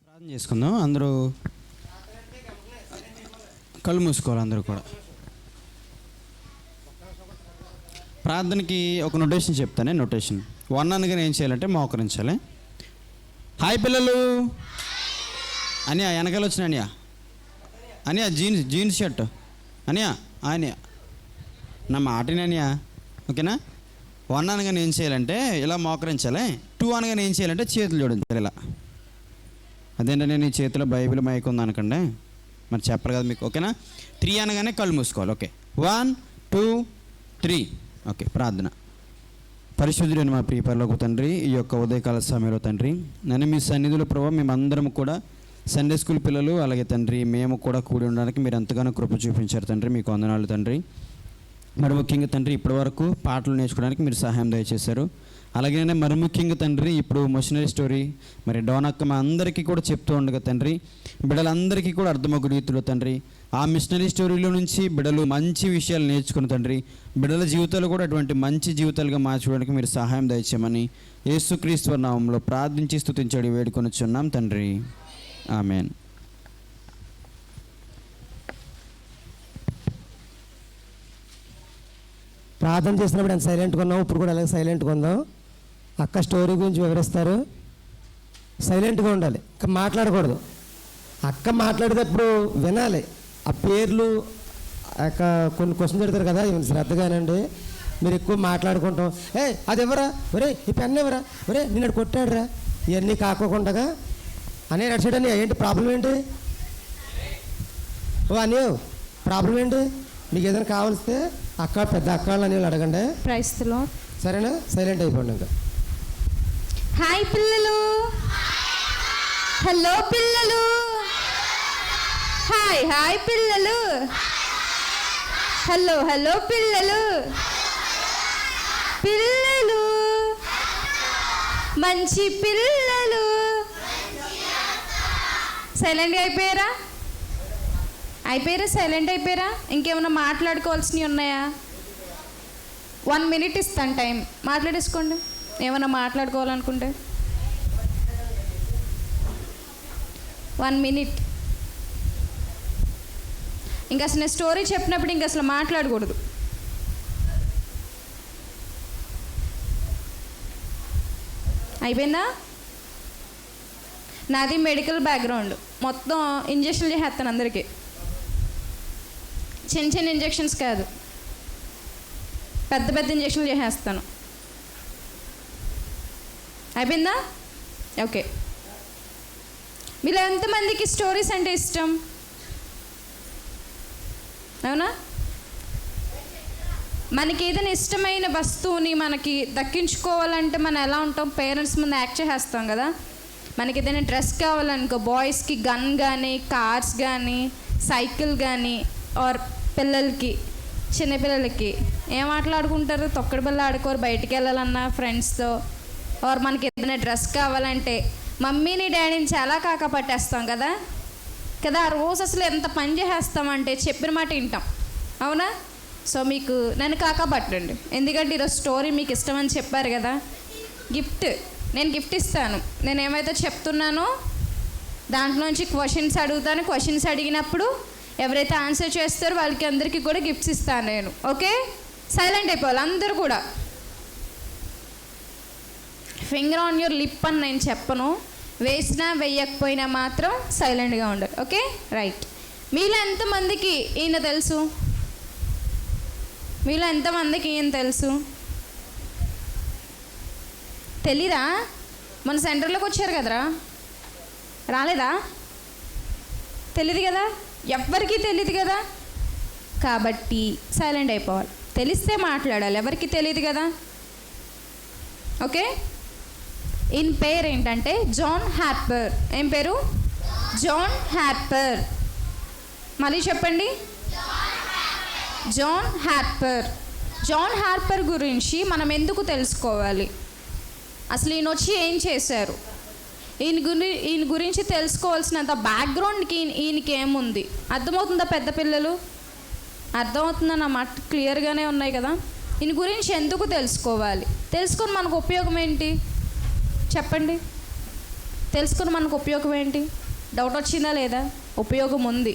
ప్రార్థన చేసుకుందాం. అందరూ కళ్ళు మూసుకోవాలి. అందరూ కూడా ప్రార్థనకి ఒక నోటేషన్ చెప్తానే. నోటేషన్ 1 అనగానే ఏం చేయాలంటే మోకరించాలి. హాయ్ పిల్లలు అని వెనకాల వచ్చిన అని జీన్స్ షర్ట్ అని నా మాటని అని, ఓకేనా? 1 అనగానే ఏం చేయాలంటే ఇలా మోకరించాలి. 2 అనగానే ఏం చేయాలంటే చేతులు జోడించాలి ఇలా. అదేంటంటే నీ చేతిలో బైబిల్ మైక్ ఉంది అనకండి, మరి చెప్పరు కదా మీకు, ఓకేనా? 3 అనగానే కళ్ళు మూసుకోవాలి. ఓకే, 1 2 3. ఓకే, ప్రార్థన. పరిశుద్ధుడైన మా ప్రియ పరలోక తండ్రి, ఈ యొక్క ఉదయకాల సమయంలో తండ్రి, నన్ను మీ సన్నిధిలో ప్రభావ మేమందరం కూడా సండే స్కూల్ పిల్లలు, అలాగే తండ్రి మేము కూడా కూడి ఉండడానికి మీరు ఎంతగానో కృప చూపించారు తండ్రి, మీకు వందనాలు తండ్రి. మరి ముఖ్యంగా తండ్రి ఇప్పటి వరకు పాటలు నేర్చుకోవడానికి మీరు సహాయం దయచేశారు. అలాగే మరి ముఖ్యంగా తండ్రి ఇప్పుడు మిషనరీ స్టోరీ మరి డోనక్క మా అందరికీ కూడా చెప్తూ ఉండగా తండ్రి, బిడ్డలందరికీ కూడా అర్థమయ్యే రీతిలో తండ్రి ఆ మిషనరీ స్టోరీలో నుంచి బిడ్డలు మంచి విషయాలు నేర్చుకుని తండ్రి బిడ్డల జీవితాలు కూడా అటువంటి మంచి జీవితాలుగా మార్చుకోవడానికి మీరు సహాయం దయచేయమని యేసుక్రీస్తు నామములో ప్రార్థించి స్తుతించి వేడుకొనిచున్నాం తండ్రి, ఆమేన్. ప్రార్థన చేసినప్పుడు ఎంత సైలెంట్గా ఉన్నాం, ఇప్పుడు కూడా అలాగే సైలెంట్గా ఉందాం. అక్క స్టోరీ గురించి వివరిస్తారు. సైలెంట్గా ఉండాలి, ఇంకా మాట్లాడకూడదు. అక్క మాట్లాడేటప్పుడు వినాలి. ఆ పేర్లు అక్క కొన్ని క్వశ్చన్ పెడతారు కదా, ఇవన్నీ శ్రద్ధగానండి. మీరు ఎక్కువ మాట్లాడుకుంటాం, అది ఎవరా, ఒరే ఈ పెన్ ఎవరా, ఒరే నిన్నడు కొట్టాడురా, ఇవన్నీ కాకోకుండా అనే నడిచాడని ఏంటి ప్రాబ్లం ఏంటి? ఓ అని ప్రాబ్లం ఏంటి? మీకు ఏదైనా కావాల్స్తే అక్క పెద్ద అక్కలు అని అడగండి. Price the lord. సరేనా? సైలెంట్ అయిపోండి ఇంకా. హాయ్ పిల్లలు, హలో పిల్లలు, హాయ్ హాయ్ పిల్లలు, హలో హలో పిల్లలు, పిల్లలు మంచి పిల్లలు. సైలెంట్గా అయిపోయారా? సైలెంట్ అయిపోయారా? ఇంకేమైనా మాట్లాడుకోవాల్సినవి ఉన్నాయా? 1 minute ఇస్తాను టైం, మాట్లాడేసుకోండి ఏమైనా మాట్లాడుకోవాలనుకుంటే. 1 minute. ఇంకా అసలు నేను స్టోరీ చెప్పినప్పుడు ఇంకా అసలు మాట్లాడకూడదు. అయిపోయిందా? నాది మెడికల్ బ్యాక్గ్రౌండ్, మొత్తం ఇంజక్షన్లు చేస్తాను అందరికీ. చిన్న చిన్న ఇంజక్షన్స్ కాదు, పెద్ద పెద్ద ఇంజక్షన్లు చేసేస్తాను. అయిపోయిందా? ఓకే. మీలో ఎంతమందికి స్టోరీస్ అంటే ఇష్టం? అవునా? మనకి ఏదైనా ఇష్టమైన వస్తువుని మనకి దక్కించుకోవాలంటే మనం ఎలా ఉంటాం? పేరెంట్స్ ముందు యాక్ట్ చేసేస్తాం కదా. మనకి ఏదైనా డ్రెస్ కావాలనుకో, బాయ్స్కి గన్ కానీ, కార్స్ కానీ, సైకిల్ కానీ, ఆర్ పిల్లలకి, చిన్నపిల్లలకి ఏం ఆటలాడుకుంటారు? తొక్కడి పిల్ల ఆడుకోరు. బయటికి వెళ్ళాలన్నా ఫ్రెండ్స్తో, ఆర్ మనకి ఏదైనా డ్రెస్ కావాలంటే మమ్మీని డాడీని చాలా కాకా పట్టేస్తాం కదా. ఆ రోజు అసలు ఎంత పని చేసేస్తామంటే చెప్పిన మాట వింటాం. అవునా? సో మీకు నన్ను కాకా పట్టండి, ఎందుకంటే ఈరోజు స్టోరీ మీకు ఇష్టమని చెప్పారు కదా. నేను గిఫ్ట్ ఇస్తాను. నేను ఏమైతే చెప్తున్నానో దాంట్లోంచి క్వశ్చన్స్ అడుగుతాను. క్వశ్చన్స్ అడిగినప్పుడు ఎవరైతే ఆన్సర్ చేస్తారో వాళ్ళకి అందరికీ కూడా గిఫ్ట్స్ ఇస్తాను నేను. ఓకే? సైలెంట్ అయిపోవాలి అందరూ కూడా. ఫింగర్ ఆన్ యువర్ లిప్ అని నేను చెప్పను, వేసినా వేయకపోయినా మాత్రం సైలెంట్గా ఉండాలి. ఓకే? రైట్. మీలో ఎంతమందికి ఈయన తెలుసు? మీలో ఎంతమందికి ఈయన తెలుసు? తెలీదా? మన సెంటర్లోకి వచ్చారు కదరా, రాలేదా? తెలీదు కదా, ఎవ్వరికీ తెలియదు కదా. కాబట్టి సైలెంట్ అయిపోవాలి. తెలిస్తే మాట్లాడాలి, ఎవరికి తెలియదు కదా. ఓకే? ఈయన పేరు ఏంటంటే జాన్ హార్పర్. ఏం పేరు? John Harper. మళ్ళీ చెప్పండి, జాన్ హార్పర్. జాన్ హార్పర్ గురించి మనం ఎందుకు తెలుసుకోవాలి? అసలు ఈయన వచ్చి ఏం చేశారు? ఈయన గురించి తెలుసుకోవాల్సినంత బ్యాక్గ్రౌండ్కి ఈయనకి ఏముంది? అర్థమవుతుందా పెద్ద పిల్లలు? అర్థమవుతుందా? నా మాట క్లియర్గానే ఉన్నాయి కదా. ఈయన గురించి ఎందుకు తెలుసుకోవాలి? తెలుసుకొని మనకు ఉపయోగం ఏంటి చెప్పండి? తెలుసుకొని మనకు ఉపయోగం ఏంటి? డౌట్ వచ్చిందా లేదా? ఉపయోగం ఉంది.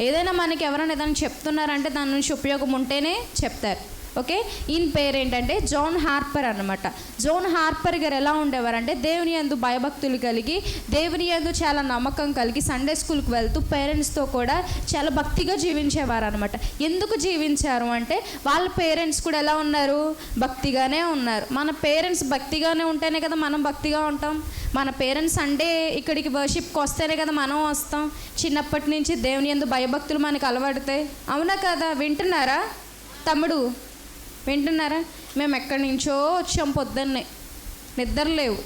ఏదైనా మనకి ఎవరైనా ఏదైనా చెప్తున్నారంటే దాని నుంచి ఉపయోగం ఉంటేనే చెప్తారు. ఓకే? ఈయన పేరు ఏంటంటే జాన్ హార్పర్ అన్నమాట. జాన్ హార్పర్ గారు ఎలా ఉండేవారంటే దేవుని యందు భయభక్తులు కలిగి, దేవుని యందు చాలా నమ్మకం కలిగి, సండే స్కూల్కి వెళ్తూ పేరెంట్స్తో కూడా చాలా భక్తిగా జీవించేవారు అనమాట. ఎందుకు జీవించారు అంటే వాళ్ళ పేరెంట్స్ కూడా ఎలా ఉన్నారు? భక్తిగానే ఉన్నారు. మన పేరెంట్స్ భక్తిగానే ఉంటేనే కదా మనం భక్తిగా ఉంటాం. మన పేరెంట్స్ సండే ఇక్కడికి వర్షిప్కి వస్తేనే కదా మనం వస్తాం. చిన్నప్పటి నుంచి దేవుని యందు భయభక్తులు మనకు అలవాడితే. అవునా కదా? వింటున్నారా తమ్ముడు? వింటున్నారా? మేము ఎక్కడి నుంచో వచ్చాం, పొద్దున్నే నిద్ర లేవు.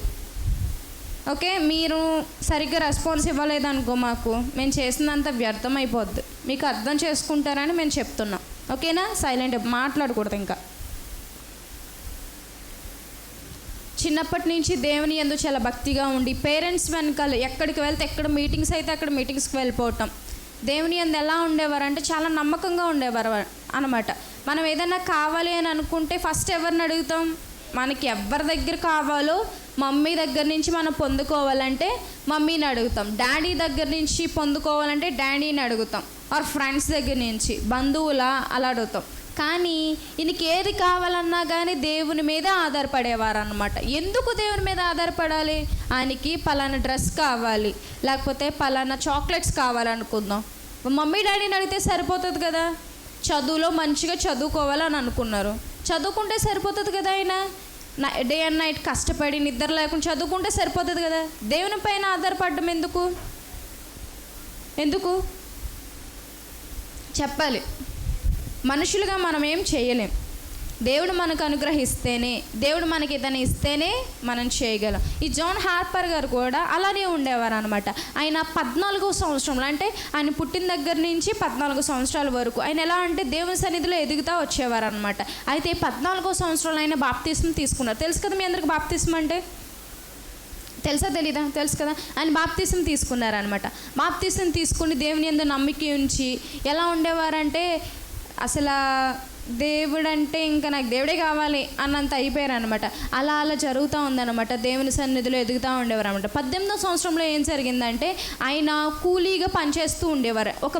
ఓకే? మీరు సరిగ్గా రెస్పాన్స్ ఇవ్వలేదనుకో మాకు, మేము చేసినంత వ్యర్థం అయిపోద్ది. మీకు అర్థం చేసుకుంటారని మేము చెప్తున్నాం. ఓకేనా? సైలెంట్ మాట్లాడకూడదు ఇంకా. చిన్నప్పటి నుంచి దేవుని యందు చాలా భక్తిగా ఉండి పేరెంట్స్ వెనకాల ఎక్కడికి వెళ్తే, ఎక్కడ మీటింగ్స్ అయితే అక్కడ మీటింగ్స్కి వెళ్ళిపోవటం. దేవుని యందు ఎలా ఉండేవారు అంటే చాలా నమ్మకంగా ఉండేవారు అన్నమాట. మనం ఏదైనా కావాలి అని అనుకుంటే ఫస్ట్ ఎవరిని అడుగుతాం? మనకి ఎవరి దగ్గర కావాలో మమ్మీ దగ్గర నుంచి మనం పొందుకోవాలంటే మమ్మీని అడుగుతాం. డాడీ దగ్గర నుంచి పొందుకోవాలంటే డాడీని అడుగుతాం. ఆర్ ఫ్రెండ్స్ దగ్గర నుంచి, బంధువుల అలా అడుగుతాం. కానీ ఈయనకి ఏది కావాలన్నా కానీ దేవుని మీద ఆధారపడేవారు అనమాట. ఎందుకు దేవుని మీద ఆధారపడాలి? ఆయనకి పలానా డ్రెస్ కావాలి, లేకపోతే పలానా చాక్లెట్స్ కావాలనుకుందాం. మమ్మీ డాడీని అడిగితే సరిపోతుంది కదా. చదువులో మంచిగా చదువుకోవాలని అనుకున్నారు, చదువుకుంటే సరిపోతుంది కదా. ఆయన డే అండ్ నైట్ కష్టపడి నిద్ర లేకుండా చదువుకుంటే సరిపోతుంది కదా. దేవుని పైన ఆధారపడడం ఎందుకు చెప్పాలి? మనుషులుగా మనం ఏం చేయలేం. దేవుడు మనకు అనుగ్రహిస్తేనే, దేవుడు మనకి ఏదైనా ఇస్తేనే మనం చేయగలం. ఈ జాన్ హార్పర్ గారు కూడా అలానే ఉండేవారు అనమాట. ఆయన 14వ సంవత్సరంలో, అంటే ఆయన పుట్టిన దగ్గర నుంచి 14 సంవత్సరాల వరకు ఆయన ఎలా అంటే దేవుని సన్నిధిలో ఎదుగుతూ వచ్చేవారు అనమాట. అయితే 14వ సంవత్సరంలో ఆయన బాప్తిస్మం తీసుకున్నారు. తెలుసు కదా మీ అందరికి బాప్తిస్మం అంటే? తెలుసా తెలీదా? తెలుసు కదా. ఆయన బాప్తిస్మం తీసుకున్నారనమాట. బాప్తిస్మం తీసుకుని దేవుని యందు నమ్మిక ఉంచి ఎలా ఉండేవారంటే అసలు దేవుడు అంటే ఇంకా నాకు దేవుడే కావాలి అన్నంత అయిపోయారు అనమాట. అలా జరుగుతూ ఉందన్నమాట. దేవుని సన్నిధిలో ఎదుగుతూ ఉండేవారు అనమాట. 18వ సంవత్సరంలో ఏం జరిగిందంటే ఆయన కూలీగా పనిచేస్తూ ఉండేవారు. ఒక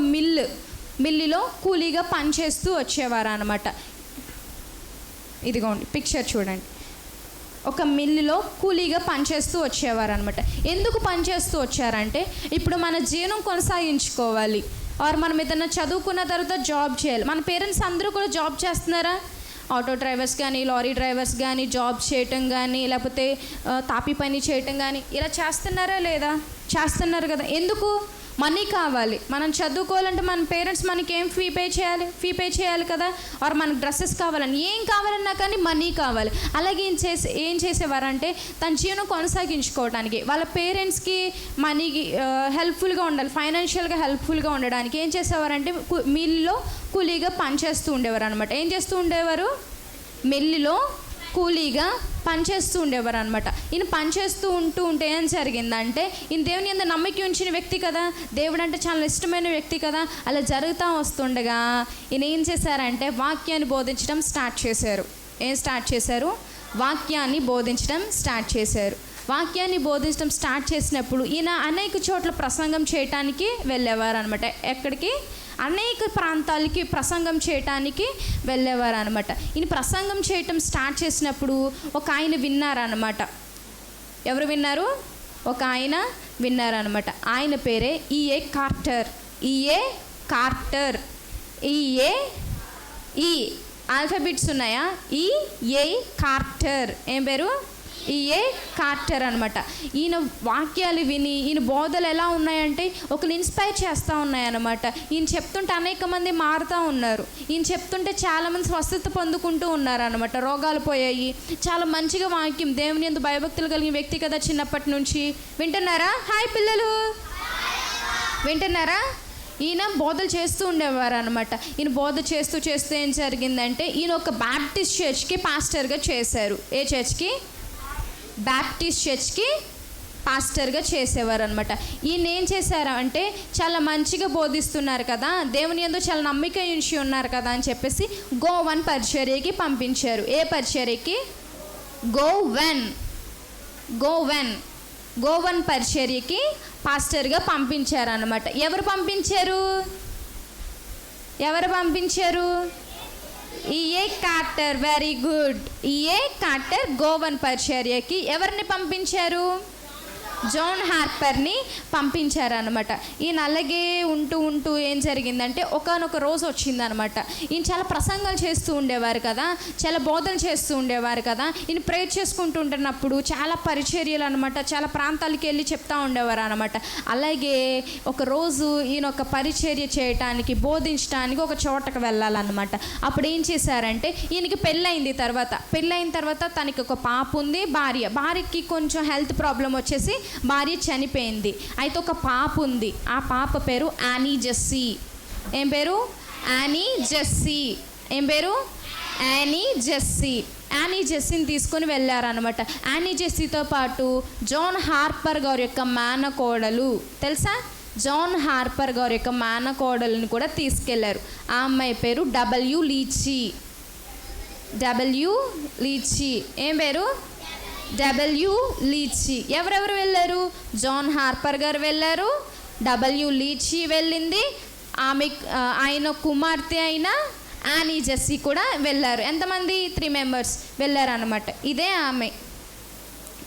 మిల్లులో కూలీగా పనిచేస్తూ వచ్చేవారు అనమాట. ఇదిగోండి పిక్చర్ చూడండి. ఒక మిల్లులో కూలీగా పనిచేస్తూ వచ్చేవారు అనమాట. ఎందుకు పనిచేస్తూ వచ్చారంటే ఇప్పుడు మన జీవనం కొనసాగించుకోవాలి, ఆర్ మనం ఏదైనా చదువుకున్న తర్వాత జాబ్ చేయాలి. మన పేరెంట్స్ అందరూ కూడా జాబ్ చేస్తున్నారా? ఆటో డ్రైవర్స్ కానీ, లారీ డ్రైవర్స్ కానీ జాబ్ చేయటం కానీ, లేకపోతే తాపి పని చేయటం కానీ ఇలా చేస్తున్నారా లేదా? చేస్తున్నారు కదా. ఎందుకు? మనీ కావాలి. మనం చదువుకోవాలంటే మన పేరెంట్స్ మనకి ఏం ఫీ పే చేయాలి కదా. ఆర్ మనకు డ్రెస్సెస్ కావాలని, ఏం కావాలన్నా కానీ మనీ కావాలి. అలాగే ఏం చేసేవారంటే తన జీవనం కొనసాగించుకోవడానికి వాళ్ళ పేరెంట్స్కి మనీకి హెల్ప్ఫుల్గా ఉండాలి, ఫైనాన్షియల్గా హెల్ప్ఫుల్గా ఉండడానికి ఏం చేసేవారంటే మిల్లులో కూలీగా పనిచేస్తూ ఉండేవారు అనమాట. ఏం చేస్తూ ఉండేవారు? మిల్లులో కూలీగా పనిచేస్తూ ఉండేవారు అనమాట. ఈయన పనిచేస్తూ ఉంటే ఏం జరిగిందంటే ఈయన దేవుని యందు నమ్మిక ఉంచిన వ్యక్తి కదా, దేవుడు అంటే చాలా ఇష్టమైన వ్యక్తి కదా. అలా జరుగుతూ వస్తుండగా ఈయన ఏం చేశారంటే వాక్యాన్ని బోధించడం స్టార్ట్ చేశారు. వాక్యాన్ని బోధించడం స్టార్ట్ చేసినప్పుడు ఈయన అనేక చోట్ల ప్రసంగం చేయటానికి వెళ్ళేవారు అనమాట. ఎక్కడికి? అనేక ప్రాంతాలకి ప్రసంగం చేయటానికి వెళ్ళేవారు అనమాట. ఈయన ప్రసంగం చేయటం స్టార్ట్ చేసినప్పుడు ఒక ఆయన విన్నారనమాట. ఎవరు విన్నారు? ఒక ఆయన విన్నారనమాట. ఆయన పేరే ఈఏ కార్టర్. ఈ ఆల్ఫాబెట్స్ ఉన్నాయా? EA Carter. ఏం పేరు? ఈఏ కార్టర్ అనమాట. ఈయన వాక్యాలు విని ఈయన బోధలు ఎలా ఉన్నాయంటే ఒకరు ఇన్స్పైర్ చేస్తూ ఉన్నాయన్నమాట. ఈయన చెప్తుంటే అనేక మంది మారుతూ ఉన్నారు. ఈయన చెప్తుంటే చాలామంది స్వస్థత పొందుకుంటూ ఉన్నారనమాట. రోగాలు పోయాయి. చాలా మంచిగా వాక్యం, దేవుని యందు భయభక్తులు కలిగిన వ్యక్తి కదా చిన్నప్పటి నుంచి. వింటున్నారా? హాయ్ పిల్లలు, వింటున్నారా? ఈయన బోధలు చేస్తూ ఉండేవారు అనమాట. ఈయన బోధ చేస్తూ ఏం జరిగిందంటే ఈయన ఒక బాప్టిస్ట్ చర్చ్కి పాస్టర్గా చేశారు. ఏ చర్చ్కి? బాప్టిస్ట్ చర్చ్కి పాస్టర్గా చేసేవారు అనమాట. ఈయన ఏం చేశారు అంటే చాలా మంచిగా బోధిస్తున్నారు కదా, దేవుని యందు చాలా నమ్మిక ఉంచి ఉన్నారు కదా అని చెప్పేసి గోవన్ పరిచర్యకి పంపించారు. ఏ పరిచర్యకి? గోవన్ పరిచర్యకి పాస్టర్గా పంపించారు అనమాట. ఎవరు పంపించారు? EA Carter. Very good. EA Carter Goan పరిచర్యకి ఎవరిని పంపించారు? జాన్ హార్పర్ని పంపించారనమాట. ఈయన అలాగే ఉంటూ ఏం జరిగిందంటే ఒకానొక రోజు వచ్చిందనమాట. ఈయన చాలా ప్రసంగాలు చేస్తూ ఉండేవారు కదా, చాలా బోధనలు చేస్తూ ఉండేవారు కదా. ఈయన ప్రేయర్ చేసుకుంటూ ఉంటున్నప్పుడు చాలా పరిచర్యలు అనమాట, చాలా ప్రాంతాలకి వెళ్ళి చెప్తూ ఉండేవారు అనమాట. అలాగే ఒక రోజు ఈయన ఒక పరిచర్య చేయటానికి, బోధించడానికి ఒక చోటకు వెళ్ళాలన్నమాట. అప్పుడు ఏం చేశారంటే ఈయనకి పెళ్ళైన తర్వాత తనకి ఒక పాప ఉంది, భార్యకి కొంచెం హెల్త్ ప్రాబ్లం వచ్చేసి భార్య చనిపోయింది. అయితే ఒక పాప ఉంది. ఆ పాప పేరు యానీ జెస్సీ. ఏం పేరు? Annie Jessie. యానీ జెస్సీని తీసుకొని వెళ్ళారనమాట. యానీ జెస్సీతో పాటు జాన్ హార్పర్ గారి యొక్క మేనకోడలు, తెలుసా? జాన్ హార్పర్ గారి యొక్క మేనకోడలను కూడా తీసుకెళ్లారు. ఆ అమ్మాయి పేరు డబ్ల్యూ లీచీ. ఏం పేరు? W lychee. ఎవరెవరు వెళ్ళారు? జాన్ హార్పర్ గారు వెళ్ళారు, డబ్ల్యూ లీచీ వెళ్ళింది, ఆయన కుమార్తె అయిన యానీ జెస్సీ కూడా వెళ్ళారు. ఎంతమంది? 3 మెంబర్స్ వెళ్ళారు అనమాట. ఇదే ఆమె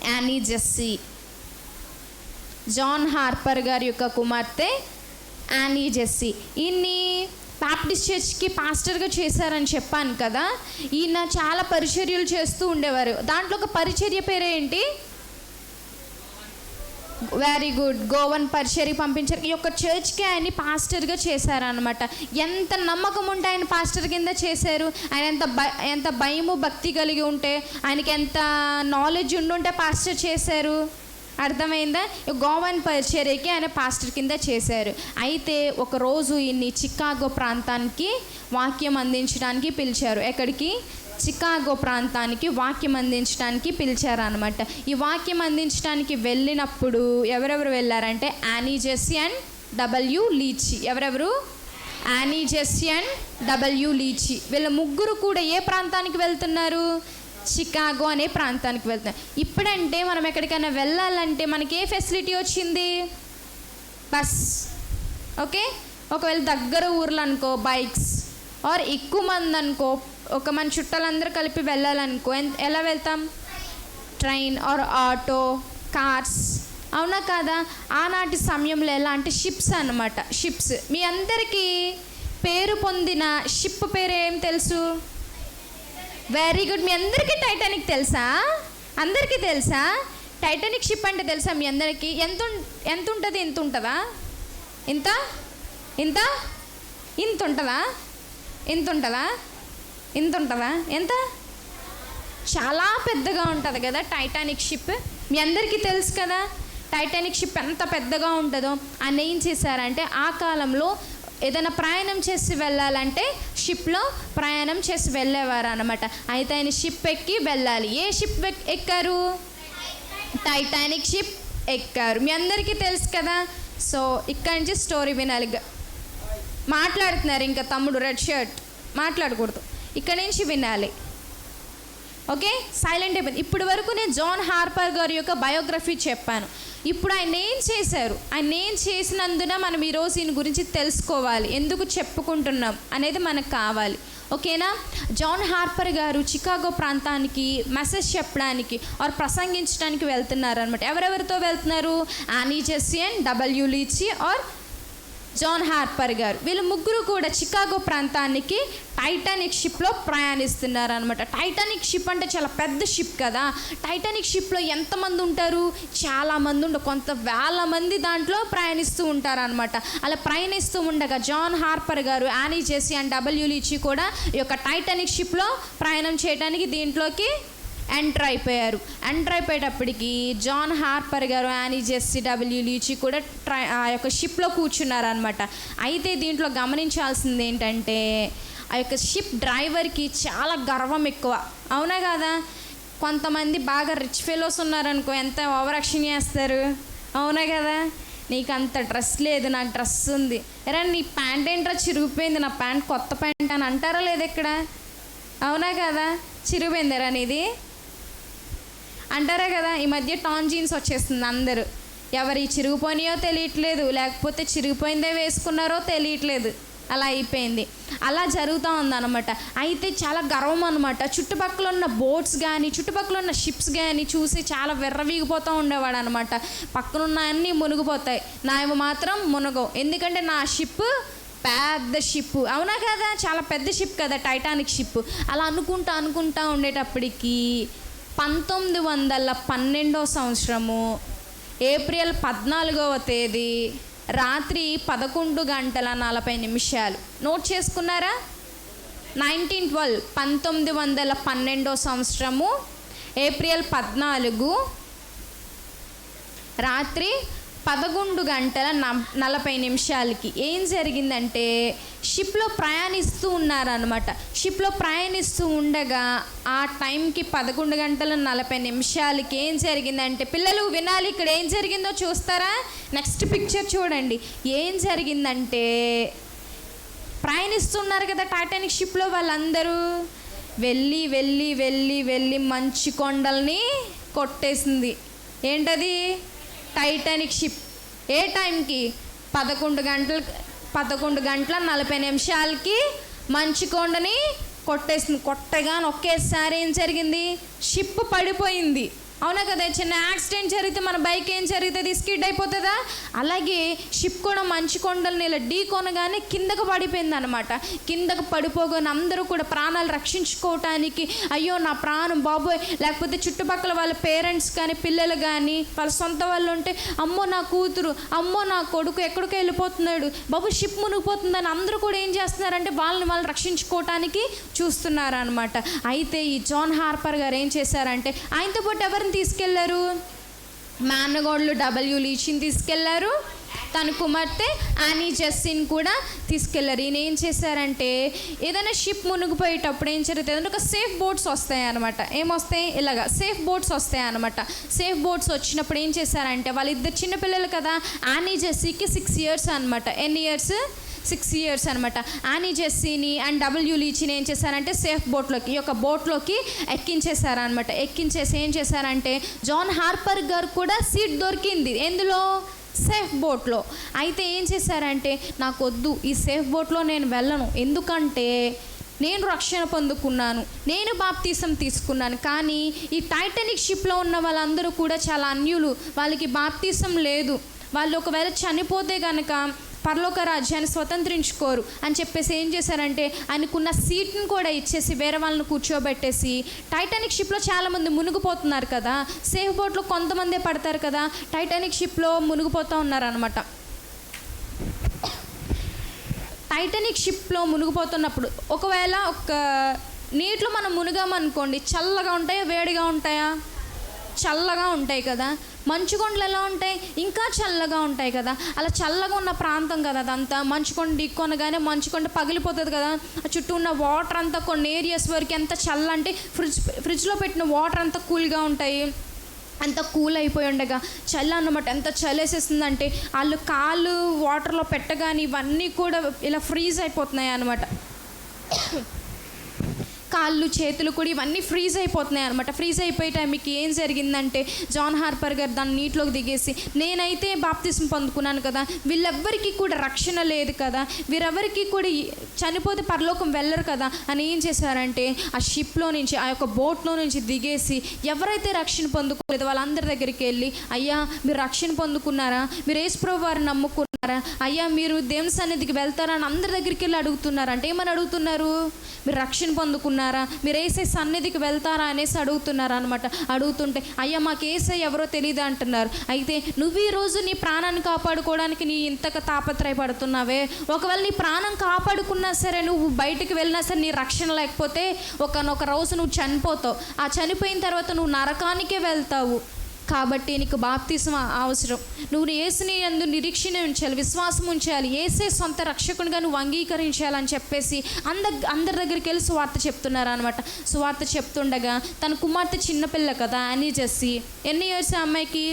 యానీ జెస్సీ, జాన్ హార్పర్ గారి యొక్క కుమార్తె యానీ జెస్సీ. ఈయన్ని బాప్టిస్ట్ చర్చ్కి పాస్టర్గా చేశారని చెప్పాను కదా. ఈయన చాలా పరిచర్యలు చేస్తూ ఉండేవారు. దాంట్లో ఒక పరిచర్య పేరేంటి? వెరీ గుడ్, గోవన్ పరిచర్య పంపించారు. ఈ యొక్క చర్చ్కి ఆయన్ని పాస్టర్గా చేశారనమాట. ఎంత నమ్మకం ఉంటే ఆయన పాస్టర్ కింద చేశారు. ఆయన ఎంత భయము భక్తి కలిగి ఉంటే, ఆయనకి ఎంత నాలెడ్జ్ ఉండుంటే పాస్టర్ చేశారు. అర్థమైందా? గోవన్ పరిచర్యకి ఆయన పాస్టర్ కింద చేశారు. అయితే ఒకరోజు ఈయన్ని చికాగో ప్రాంతానికి వాక్యం అందించడానికి పిలిచారు. ఎక్కడికి? చికాగో ప్రాంతానికి వాక్యం అందించడానికి పిలిచారనమాట. ఈ వాక్యం అందించడానికి వెళ్ళినప్పుడు ఎవరెవరు వెళ్ళారంటే Annie Jessie and W Leechi. ఎవరెవరు? Annie Jessie and W Leechi. వీళ్ళ ముగ్గురు కూడా ఏ ప్రాంతానికి వెళ్తున్నారు? చికాగో అనే ప్రాంతానికి వెళ్తున్నారు. ఇప్పుడంటే మనం ఎక్కడికైనా వెళ్ళాలంటే మనకి ఏ ఫెసిలిటీ వచ్చింది? బస్. ఓకే, ఒకవేళ దగ్గర ఊర్లు అనుకో బైక్స్, ఆర్ ఎక్కువ మంది అనుకో, ఒక మన చుట్టాలందరూ కలిపి వెళ్ళాలనుకో ఎలా వెళ్తాం? Train or auto, cars. అవునా కాదా? ఆనాటి సమయంలో ఎలా అంటే షిప్స్ అన్నమాట. షిప్స్. మీ అందరికీ పేరు పొందిన షిప్ పేరు ఏం తెలుసు? Very good. మీ అందరికీ టైటానిక్ తెలుసా? అందరికీ తెలుసా? టైటానిక్ షిప్ అంటే తెలుసా మీ అందరికీ? ఎంత ఉంటుంది? ఇంత ఉంటుందా? ఇంత ఇంత ఇంత ఉంటుందా? ఇంత ఉంటుందా? ఇంత ఉంటుందా? ఎంత? చాలా పెద్దగా ఉంటుంది కదా టైటానిక్ షిప్. మీ అందరికీ తెలుసు కదా టైటానిక్ షిప్ ఎంత పెద్దగా ఉంటుందో. ఆయన ఏం చేశారంటే ఆ కాలంలో ఏదైనా ప్రయాణం చేసి వెళ్ళాలంటే షిప్లో ప్రయాణం చేసి వెళ్ళేవారు అనమాట. అయితే ఆయన షిప్ ఎక్కి వెళ్ళాలి. ఏ షిప్ ఎక్కారు? టైటానిక్ షిప్ ఎక్కారు. మీ అందరికీ తెలుసు కదా. సో ఇక్కడి నుంచి స్టోరీ వినాలి. మాట్లాడుతున్నారు ఇంకా తమ్ముడు రెడ్ షర్ట్, మాట్లాడకూడదు. ఇక్కడి నుంచి వినాలి. ఓకే, సైలెంట్ అయిపోయింది. ఇప్పటి వరకు నేను జాన్ హార్పర్ గారి యొక్క బయోగ్రఫీ చెప్పాను. ఇప్పుడు ఆయన ఏం చేశారు, ఆయన ఏం చేసినందున మనం ఈరోజు ఈయన గురించి తెలుసుకోవాలి, ఎందుకు చెప్పుకుంటున్నాం అనేది మనకు కావాలి. ఓకేనా? జాన్ హార్పర్ గారు చికాగో ప్రాంతానికి మెసేజ్ చెప్పడానికి ఆర్ ప్రసంగించడానికి వెళ్తున్నారు అనమాట. ఎవరెవరితో వెళ్తున్నారు? Annie Jessie and W Leechi or John Harper గారు. వీళ్ళు ముగ్గురు కూడా చికాగో ప్రాంతానికి టైటానిక్ షిప్లో ప్రయాణిస్తున్నారు అనమాట. టైటానిక్ షిప్ అంటే చాలా పెద్ద షిప్ కదా. టైటానిక్ షిప్లో ఎంతమంది ఉంటారు? చాలామంది ఉండరు, కొంత వేల మంది దాంట్లో ప్రయాణిస్తూ ఉంటారు అనమాట. అలా ప్రయాణిస్తూ ఉండగా జాన్ హార్పర్ గారు, యానీ జెస్సీ అండ్ డబ్ల్యూ లీచి కూడా ఈ యొక్క టైటానిక్ షిప్లో ప్రయాణం చేయడానికి దీంట్లోకి ఎంటర్ అయిపోయారు. ఎంటర్ అయిపోయేటప్పటికి జాన్ హార్పర్ గారు, యానీ జెస్సీ, డబ్ల్యూ లీచి కూడా ఆ యొక్క షిప్లో కూర్చున్నారనమాట. అయితే దీంట్లో గమనించాల్సింది ఏంటంటే ఆ యొక్క షిప్ డ్రైవర్కి చాలా గర్వం ఎక్కువ. అవునా కదా? కొంతమంది బాగా రిచ్ ఫెలోస్ ఉన్నారనుకో, ఎంత ఓవర్ యాక్షన్ చేస్తారు. అవునా కదా? నీకు అంత డ్రెస్ లేదు, నాకు డ్రెస్ ఉంది. ఎరా నీ ప్యాంట్ ఏంట్రా చిరిగిపోయింది, నా ప్యాంట్ కొత్త ప్యాంట్ అని అంటారా లేదు ఇక్కడ? అవునా కదా? చిరిగిపోయిందిరా నీది అంటారా కదా? ఈ మధ్య టాన్ జీన్స్ వచ్చేస్తుంది. అందరూ ఎవరి చిరిగిపోయినాయో తెలియట్లేదు, లేకపోతే చిరిగిపోయిందే వేసుకున్నారో తెలియట్లేదు. అలా అయిపోయింది. అలా జరుగుతూ ఉందన్నమాట. అయితే చాలా గర్వం అనమాట. చుట్టుపక్కల ఉన్న బోట్స్ కానీ చుట్టుపక్కల ఉన్న షిప్స్ కానీ చూసి చాలా విర్రవీగిపోతూ ఉండేవాడు అనమాట. పక్కనున్న అన్నీ మునిగిపోతాయి, నావి మాత్రం మునగవు. ఎందుకంటే నా షిప్ పెద్ద షిప్. అవునా కదా? చాలా పెద్ద షిప్ కదా టైటానిక్ షిప్. అలా అనుకుంటా ఉండేటప్పటికి 1912 సంవత్సరము ఏప్రిల్ 14వ తేదీ రాత్రి 11:40 నోట్ చేసుకున్నారా? 1912 సంవత్సరము ఏప్రిల్ 14 రాత్రి 11:40 ఏం జరిగిందంటే షిప్లో ప్రయాణిస్తూ ఉన్నారనమాట. షిప్లో ప్రయాణిస్తూ ఉండగా ఆ టైంకి 11:40 ఏం జరిగిందంటే, పిల్లలు వినాలి, ఇక్కడ ఏం జరిగిందో చూస్తారా? నెక్స్ట్ పిక్చర్ చూడండి. ఏం జరిగిందంటే ప్రయాణిస్తున్నారు కదా టైటానిక్ షిప్లో వాళ్ళందరూ, వెళ్ళి మంచు కొండల్ని కొట్టేసింది. ఏంటది? Titanic ship. ఏ టైంకి? 11:40 మంచు కొండని కొట్టేసింది. కొట్టగానే ఒకేసారి ఏం జరిగింది? షిప్ పడిపోయింది. అవునా కదా? చిన్న యాక్సిడెంట్ జరిగితే మన బైక్ ఏం జరుగుతుంది? స్కిడ్ అయిపోతుందా? అలాగే షిప్ కూడా మంచు కొండల్ని ఇలా ఢీ కొనగానే కిందకు పడిపోయింది అనమాట. కిందకు పడిపోగానే అందరూ కూడా ప్రాణాలు రక్షించుకోవటానికి అయ్యో నా ప్రాణం బాబోయ్, లేకపోతే చుట్టుపక్కల వాళ్ళ పేరెంట్స్ కానీ పిల్లలు కానీ వాళ్ళ సొంత వాళ్ళు ఉంటే అమ్మో నా కూతురు, అమ్మో నా కొడుకు ఎక్కడికో వెళ్ళిపోతున్నాడు బాబు, షిప్ మునిగిపోతుందని అందరూ కూడా ఏం చేస్తున్నారంటే వాళ్ళు రక్షించుకోవటానికి చూస్తున్నారు అనమాట. అయితే ఈ జాన్ హార్పర్ గారు ఏం చేశారంటే ఆయనతో పాటు ఎవరిని తీసుకెళ్లారు? మేనగోడ్లు డబ్ల్యూ లీచిని తీసుకెళ్లారు, తన కుమార్తె యానీ జెస్సీని కూడా తీసుకెళ్లారు. ఈయన ఏం చేశారంటే ఏదైనా షిప్ మునిగిపోయేటప్పుడు ఏం జరుగుతుంది? ఒక సేఫ్ బోట్స్ వస్తాయి అనమాట. ఏమొస్తాయి? ఇలాగా సేఫ్ బోట్స్ వస్తాయి అనమాట. సేఫ్ బోట్స్ వచ్చినప్పుడు ఏం చేశారంటే వాళ్ళిద్దరు చిన్నపిల్లలు కదా, యానీ జెస్సీకి 6 years అనమాట. ఎన్ని ఇయర్స్? 6 years అనమాట. యానీ జెస్సీని అండ్ డబ్ల్యూ లీచిని ఏం చేశారంటే సేఫ్ బోట్లోకి, ఈ యొక్క బోట్లోకి ఎక్కించేశారనమాట. ఎక్కించేసి ఏం చేశారంటే జాన్ హార్పర్ గారు కూడా సీట్ దొరికింది. ఎందులో? సేఫ్ బోట్లో. అయితే ఏం చేశారంటే నాకు వద్దు, ఈ సేఫ్ బోట్లో నేను వెళ్ళను, ఎందుకంటే నేను రక్షణ పొందుకున్నాను, నేను బాప్తీసం తీసుకున్నాను. కానీ ఈ టైటానిక్ షిప్లో ఉన్న వాళ్ళందరూ కూడా చాలా అన్యులు, వాళ్ళకి బాప్తీసం లేదు, వాళ్ళు ఒకవేళ చనిపోతే కనుక పరలోక రాజ్యాన్ని స్వతంత్రించుకోరు అని చెప్పేసి ఏం చేశారంటే ఆయనకున్న సీట్ని కూడా ఇచ్చేసి వేరే వాళ్ళని కూర్చోబెట్టేసి, టైటానిక్ షిప్లో చాలామంది మునిగిపోతున్నారు కదా, సేఫ్ బోట్లో కొంతమందే పడతారు కదా, టైటానిక్ షిప్లో మునిగిపోతూ ఉన్నారనమాట. టైటానిక్ షిప్లో మునిగిపోతున్నప్పుడు ఒకవేళ ఒక నీటిలో మనం మునిగామనుకోండి, చల్లగా ఉంటాయా వేడిగా ఉంటాయా? చల్లగా ఉంటాయి కదా. మంచుకొండలు ఎలా ఉంటాయి? ఇంకా చల్లగా ఉంటాయి కదా. అలా చల్లగా ఉన్న ప్రాంతం కదా అదంతా. మంచుకొండ ఢీకొనగానే మంచుకొండ పగిలిపోతుంది కదా, చుట్టూ ఉన్న వాటర్ అంతా కొన్ని ఏరియాస్ వరకు ఎంత చల్ల అంటే ఫ్రిడ్జ్లో పెట్టిన వాటర్ అంతా కూల్గా ఉంటాయి. అంత కూల్ అయిపోయి ఉండగా చల్ల అన్నమాట. ఎంత చలేసేస్తుందంటే వాళ్ళు కాళ్ళు వాటర్లో పెట్టగానే ఇవన్నీ కూడా ఇలా ఫ్రీజ్ అయిపోతున్నాయి అన్నమాట. కాళ్ళు చేతులు కూడా ఇవన్నీ ఫ్రీజ్ అయిపోతున్నాయి అనమాట. ఫ్రీజ్ అయిపోయే టైంకి ఏం జరిగిందంటే జాన్ హార్పర్ గారు దాన్ని నీటిలోకి దిగేసి, నేనైతే బాప్తిసం పొందుకున్నాను కదా, వీళ్ళెవ్వరికీ కూడా రక్షణ లేదు కదా, వీరెవరికి కూడా చనిపోతే పరలోకం వెళ్ళరు కదా అని ఏం చేశారంటే ఆ షిప్లో నుంచి, ఆ యొక్క బోట్లో నుంచి దిగేసి ఎవరైతే రక్షణ పొందుకోలేదో వాళ్ళందరి దగ్గరికి వెళ్ళి, అయ్యా మీరు రక్షణ పొందుకున్నారా, మీరు యేసుప్రభువు వారిని నమ్ముకున్నారా, అయ్యా మీరు దేవుని సన్నిధికి వెళ్తారా అని అందరి దగ్గరికి వెళ్ళి అడుగుతున్నారు. అంటే ఏమని అడుగుతున్నారు? మీరు రక్షణ పొందుకున్నారా, మీరు యేసయ్య సన్నిధికి వెళ్తారా అనేసి అడుగుతున్నారు అనమాట. అడుగుతుంటే అయ్యా మాకు యేసయ్య ఎవరో తెలియదు అంటున్నారు. అయితే నువ్వు ఈరోజు నీ ప్రాణాన్ని కాపాడుకోవడానికి నీ ఇంతగా తాపత్రయపడుతున్నావే, ఒకవేళ నీ ప్రాణం కాపాడుకున్నా సరే, నువ్వు బయటికి వెళ్ళినా సరే నీ రక్షణ లేకపోతే ఒకనొక రోజు నువ్వు చనిపోతావు. ఆ చనిపోయిన తర్వాత నువ్వు నరకానికే వెళ్తావు. కాబట్టి నీకు బాప్తిసం అవసరం. నువ్వు యేసుని యందు నిరీక్షణ ఉంచాలి, విశ్వాసం ఉంచాలి, యేసే సొంత రక్షకునిగా నువ్వు అంగీకరించాలని చెప్పేసి అందరి దగ్గరికి వెళ్ళి సువార్త చెప్తున్నారు అనమాట. సువార్త చెప్తుండగా తన కుమార్తె చిన్నపిల్ల కదా, యానీ జెస్సీ. ఎన్ని ఇయర్స్ ఆ అమ్మాయికి?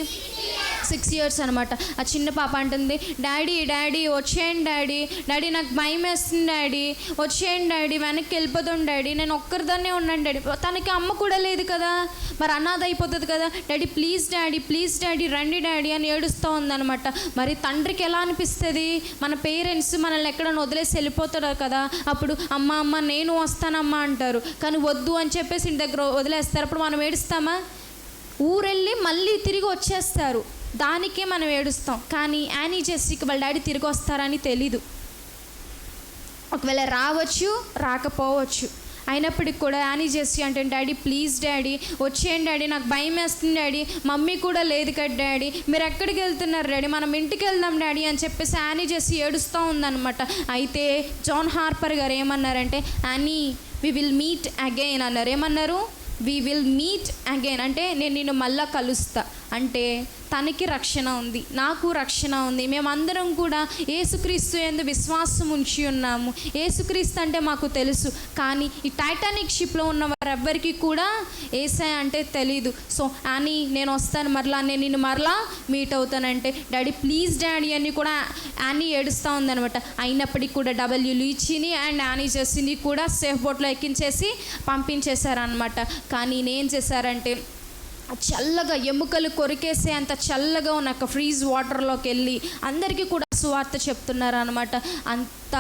6 years అనమాట. ఆ చిన్న పాప అంటుంది, డాడీ డాడీ వచ్చేయండి డాడీ, డాడీ నాకు భయం వేస్తుంది డాడీ, వచ్చేయండి డాడీ, వెనక్కి వెళ్ళిపోతాం డాడీ, నేను ఒక్కరిదాన్నే ఉన్నాను డాడీ. తనకి అమ్మ కూడా లేదు కదా, మరి అనాథ అయిపోతుంది కదా. డాడీ ప్లీజ్ డాడీ రండి డాడీ అని ఏడుస్తూ ఉందనమాట. మరి తండ్రికి ఎలా అనిపిస్తుంది? మన పేరెంట్స్ మనల్ని ఎక్కడైనా వదిలేసి వెళ్ళిపోతారు కదా, అప్పుడు అమ్మ నేను వస్తానమ్మా అంటారు, కానీ వద్దు అని చెప్పేసి ఇంటి దగ్గర వదిలేస్తారు. అప్పుడు మనం ఏడుస్తామా? ఊరెళ్ళి మళ్ళీ తిరిగి వచ్చేస్తారు, దానికే మనం ఏడుస్తాం. కానీ యానీ జెస్సీకి వాళ్ళ డాడీ తిరిగి వస్తారని తెలీదు. ఒకవేళ రావచ్చు, రాకపోవచ్చు. అయినప్పటికి కూడా యానీ జెస్సీ అంటే, డాడీ ప్లీజ్ డాడీ వచ్చేయండి డాడీ, నాకు భయం వేస్తుంది డాడీ, మమ్మీ కూడా లేదు కదా డాడీ, మీరు ఎక్కడికి వెళ్తున్నారు డాడీ, మనం ఇంటికి వెళ్దాం డాడీ అని చెప్పేసి యానీ జెస్సీ ఏడుస్తూ ఉందన్నమాట. అయితే జాన్ హార్పర్ గారు ఏమన్నారంటే, any we will meet again అన్నారు. ఏమన్నారు? వి విల్ మీట్ అగైన్ అంటే నేను నిన్ను మళ్ళా కలుస్తా. అంటే తనకి రక్షణ ఉంది, నాకు రక్షణ ఉంది, మేమందరం కూడా యేసుక్రీస్తు యందు విశ్వాసం ఉంచి ఉన్నాము. యేసుక్రీస్తు అంటే మాకు తెలుసు, కానీ ఈ టైటానిక్ షిప్లో ఉన్న వారెవ్వరికి కూడా యేసయ్య అంటే తెలీదు. సో అని నేను వస్తాను మరలా, నేను నిన్ను మరలా మీట్ అవుతానంటే, డాడీ ప్లీజ్ డాడీ అని కూడా యానీ ఏడుస్తూ ఉందనమాట. అయినప్పటికీ కూడా డబ్ల్యూ లీచిని అండ్ యానీ జెస్సీని కూడా సేఫ్ బోట్లో ఎక్కించేసి పంపించేశారనమాట. కానీ నేనేం చేశారంటే చల్లగా ఎముకలు కొరికేసే అంత చల్లగా ఉన్న ఫ్రీజ్ వాటర్లోకి వెళ్ళి అందరికీ కూడా సువార్త చెప్తున్నారు అనమాట. అంత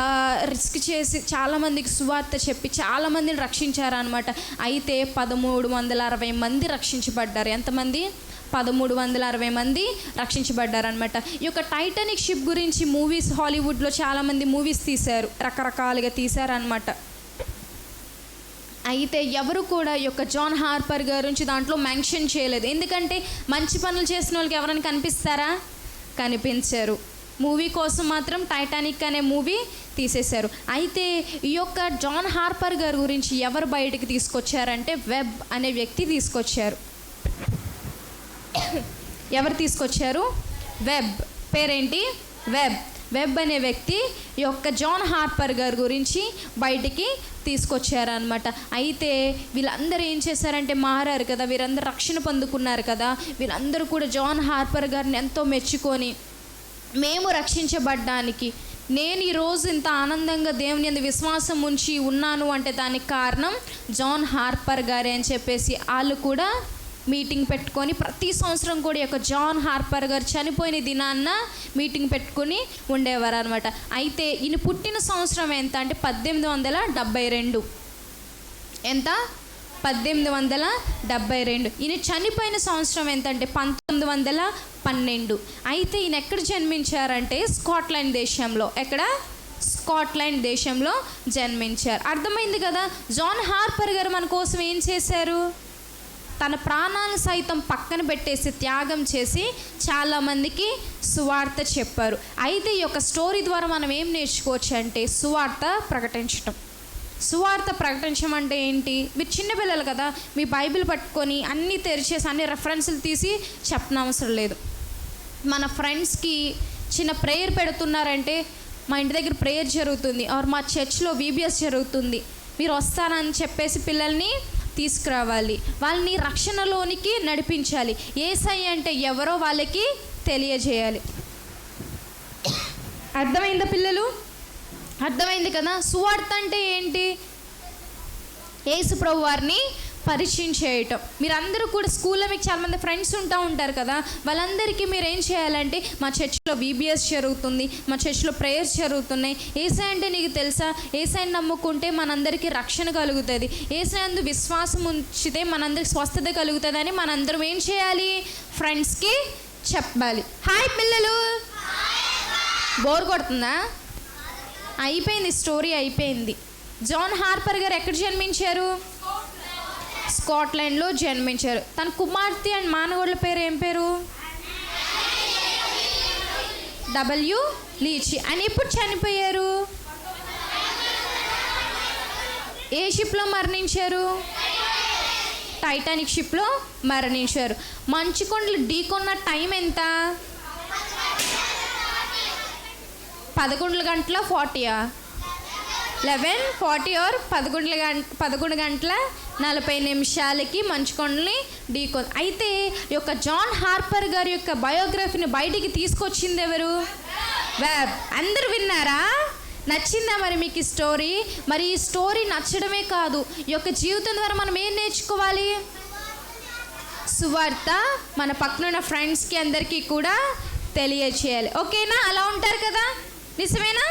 రిస్క్ చేసి చాలామందికి సువార్త చెప్పి చాలామందిని రక్షించారనమాట. అయితే 1360 మంది రక్షించబడ్డారు. ఎంతమంది? 1360 మంది రక్షించబడ్డారనమాట. ఈ యొక్క టైటానిక్ షిప్ గురించి మూవీస్ హాలీవుడ్లో చాలామంది మూవీస్ తీశారు, రకరకాలుగా తీశారనమాట. అయితే ఎవరు కూడా ఈ యొక్క జాన్ హార్పర్ గురించి దాంట్లో మెన్షన్ చేయలేదు. ఎందుకంటే మంచి పనులు చేసిన వాళ్ళకి ఎవరైనా కనిపిస్తారా? కనిపించారు. మూవీ కోసం మాత్రం టైటానిక్ అనే మూవీ తీసేశారు. అయితే ఈ యొక్క జాన్ హార్పర్ గారి గురించి ఎవరు బయటికి తీసుకొచ్చారంటే వెబ్ అనే వ్యక్తి తీసుకొచ్చారు. ఎవరు తీసుకొచ్చారు? వెబ్. పేరేంటి? వెబ్ అనే వ్యక్తి ఈ యొక్క జాన్ హార్పర్ గారి గురించి బయటికి తీసుకొచ్చారనమాట. అయితే వీళ్ళందరూ ఏం చేశారంటే మారారు కదా, వీరందరూ రక్షణ పొందుకున్నారు కదా. వీళ్ళందరూ కూడా జాన్ హార్పర్ గారిని ఎంతో మెచ్చుకొని, మేము రక్షించబడ్డానికి, నేను ఈరోజు ఇంత ఆనందంగా దేవుని యందు విశ్వాసం ఉంచి ఉన్నాను అంటే దానికి కారణం జాన్ హార్పర్ గారే అని చెప్పేసి వాళ్ళు కూడా మీటింగ్ పెట్టుకొని ప్రతి సంవత్సరం కూడా ఈ యొక్క జాన్ హార్పర్ గారు చనిపోయిన దినాన్న మీటింగ్ పెట్టుకొని ఉండేవారు అనమాట. అయితే ఈయన పుట్టిన సంవత్సరం ఎంత అంటే 1872. ఎంత? 1872. ఈయన చనిపోయిన సంవత్సరం ఎంత అంటే 1912. అయితే ఈయన ఎక్కడ జన్మించారంటే స్కాట్లాండ్ దేశంలో. ఎక్కడ? స్కాట్లాండ్ దేశంలో జన్మించారు. అర్థమైంది కదా, జాన్ హార్పర్ గారు మన కోసం ఏం చేశారు? తన ప్రాణాలను సైతం పక్కన పెట్టేసి త్యాగం చేసి చాలామందికి సువార్త చెప్పారు. అయితే ఈ యొక్క స్టోరీ ద్వారా మనం ఏం నేర్చుకోవచ్చు అంటే సువార్త ప్రకటించటం. సువార్త ప్రకటించడం అంటే ఏంటి? మీరు చిన్నపిల్లలు కదా, మీ బైబిల్ పట్టుకొని అన్నీ తెరిచేసి అన్ని రెఫరెన్సులు తీసి చెప్పనవసరం లేదు. మన ఫ్రెండ్స్కి చిన్న ప్రేయర్ పెడుతున్నారంటే, మా ఇంటి దగ్గర ప్రేయర్ జరుగుతుంది ఆర్ మా చర్చ్లో VBS జరుగుతుంది, మీరు వస్తారని చెప్పేసి పిల్లల్ని తీసుకురావాలి, వాళ్ళని రక్షణలోనికి నడిపించాలి. యేసయ్య అంటే ఎవరో వాళ్ళకి తెలియజేయాలి. అర్థమైందా పిల్లలు? అర్థమైంది కదా. సువార్త అంటే ఏంటి? యేసు ప్రభు వారిని పరిచయం చేయటం. మీరందరూ కూడా స్కూల్లో మీకు చాలామంది ఫ్రెండ్స్ ఉంటారు కదా, వాళ్ళందరికీ మీరు ఏం చేయాలంటే మా చర్చ్లో VBS జరుగుతుంది, మా చర్చ్లో ప్రేయర్స్ జరుగుతున్నాయి, యేసయ్య అంటే నీకు తెలుసా, యేసయ్యని నమ్ముకుంటే మనందరికీ రక్షణ కలుగుతుంది, యేసయ్యందు విశ్వాసం ఉంచితే మనందరికి స్వస్థత కలుగుతుంది అని మనందరం ఏం చేయాలి? ఫ్రెండ్స్కి చెప్పాలి. హాయ్ పిల్లలు, బోర్ కొడుతుందా? అయిపోయింది, స్టోరీ అయిపోయింది. జాన్ హార్పర్ గారు ఎక్కడ జన్మించారు? స్కాట్లాండ్లో జన్మించారు. తన కుమార్తె అండ్ మానవుల పేరు ఏం పేరు? W. లీచి. ఆయన ఎప్పుడు చనిపోయారు? ఏ షిప్లో మరణించారు? టైటానిక్ షిప్లో మరణించారు. మంచు కొండలు ఢీకొన్న టైం ఎంత? 11 గంటల 40 11:40 or 11 గంటల 40 నిమిషాలకి మంచుకొండని ఢీకొ. అయితే ఈ యొక్క జాన్ హార్పర్ గారి యొక్క బయోగ్రఫీని బయటికి తీసుకొచ్చింది ఎవరు? వెబ్. అందరూ విన్నారా? నచ్చిందా మరి మీకు ఈ స్టోరీ? మరి ఈ స్టోరీ నచ్చడమే కాదు, ఈ యొక్క జీవితం ద్వారా మనం ఏం నేర్చుకోవాలి? సువార్త మన పక్కనున్న ఫ్రెండ్స్కి అందరికీ కూడా తెలియచేయాలి. ఓకేనా? అలా ఉంటారు కదా? నిజమేనా?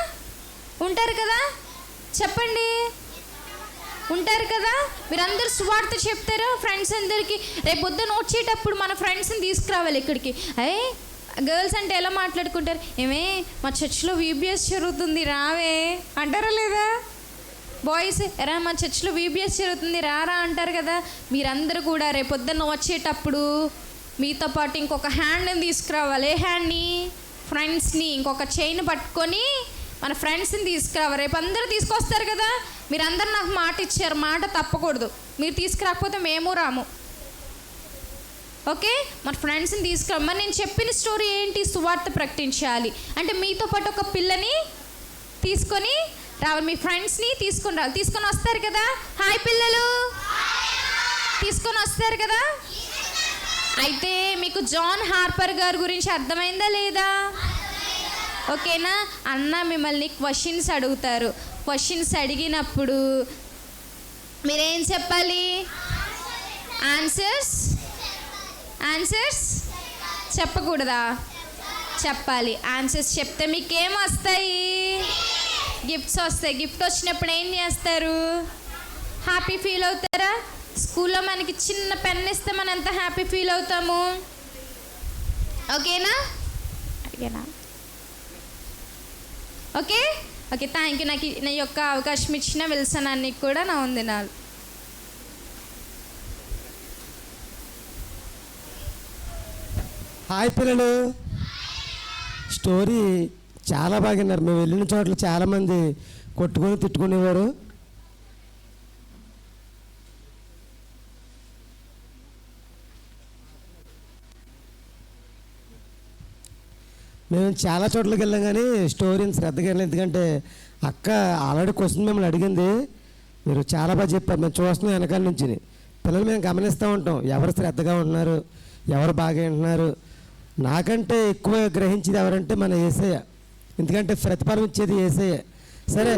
ఉంటారు కదా? చెప్పండి, ఉంటారు కదా? మీరందరూ సువార్త చెప్తారా ఫ్రెండ్స్ అందరికీ? రేపు పొద్దున్న వచ్చేటప్పుడు మన ఫ్రెండ్స్ని తీసుకురావాలి ఇక్కడికి. గర్ల్స్ అంటే ఎలా మాట్లాడుకుంటారు? ఏమే మా చర్చ్లో VBS జరుగుతుంది రావే అంటారా లేదా? బాయ్స్ ఎరా మా చర్చ్లో VBS జరుగుతుంది రారా అంటారు కదా. మీరందరూ కూడా రేపు పొద్దున్న వచ్చేటప్పుడు మీతో పాటు ఇంకొక హ్యాండ్ని తీసుకురావాలి. ఏ హ్యాండ్ని? ఫ్రెండ్స్ని. ఇంకొక చైన్ పట్టుకొని మన ఫ్రెండ్స్ని తీసుకురావాలి. రేపు అందరూ తీసుకొస్తారు కదా. మీరందరూ నాకు మాట ఇచ్చారు, మాట తప్పకూడదు. మీరు తీసుకురాకపోతే మేము రాము. ఓకే? మన ఫ్రెండ్స్ని తీసుకురా. మరి నేను చెప్పిన స్టోరీ ఏంటి? సువార్త ప్రకటించాలి అంటే మీతో పాటు ఒక పిల్లని తీసుకొని రావాలి, మీ ఫ్రెండ్స్ని తీసుకొని రావాలి. తీసుకొని వస్తారు కదా? హాయ్ పిల్లలు, తీసుకొని వస్తారు కదా? అయితే మీకు జాన్ హార్పర్ గారి గురించి అర్థమైందా లేదా? ఓకేనా? అన్న మిమ్మల్ని క్వశ్చన్స్ అడుగుతారు. క్వశ్చన్స్ అడిగినప్పుడు మీరేం చెప్పాలి? ఆన్సర్స్ చెప్పకూడదా? చెప్పాలి. ఆన్సర్స్ చెప్తే మీకు ఏం వస్తాయి? గిఫ్ట్స్ వస్తాయి. గిఫ్ట్ వచ్చినప్పుడు ఏం చేస్తారు? హ్యాపీ ఫీల్ అవుతారా? స్కూల్లో మనకి చిన్న పెన్ ఇస్తే మనం ఎంత హ్యాపీ ఫీల్ అవుతాము. ఓకేనా? Okay okay, thank you. నాకు నా యొక్క అవకాశం ఇచ్చిన విల్సన్ అన్నికి కూడా నా వందనాలు. హాయ్ పిల్లలు, స్టోరీ చాలా బాగా విన్నారు. మేము వెళ్ళిన చోట్ల చాలామంది కొట్టుకొని తిట్టుకునేవారు. మేము చాలా చోట్లకి వెళ్ళాం కానీ స్టోరీని శ్రద్ధగా వెళ్ళాం. ఎందుకంటే అక్క ఆల్రెడీ క్వశ్చన్ మిమ్మల్ని అడిగింది, మీరు చాలా బాగా చెప్పారు. మేము చూస్తున్నాం వెనకాల నుంచి. పిల్లలు మేము గమనిస్తూ ఉంటాం, ఎవరు శ్రద్ధగా ఉంటున్నారు, ఎవరు బాగా వింటున్నారు. నాకంటే ఎక్కువ గ్రహించేది ఎవరంటే మన యేసయ్య. ఎందుకంటే ప్రతిఫలం ఇచ్చేది యేసయ్య. సరే,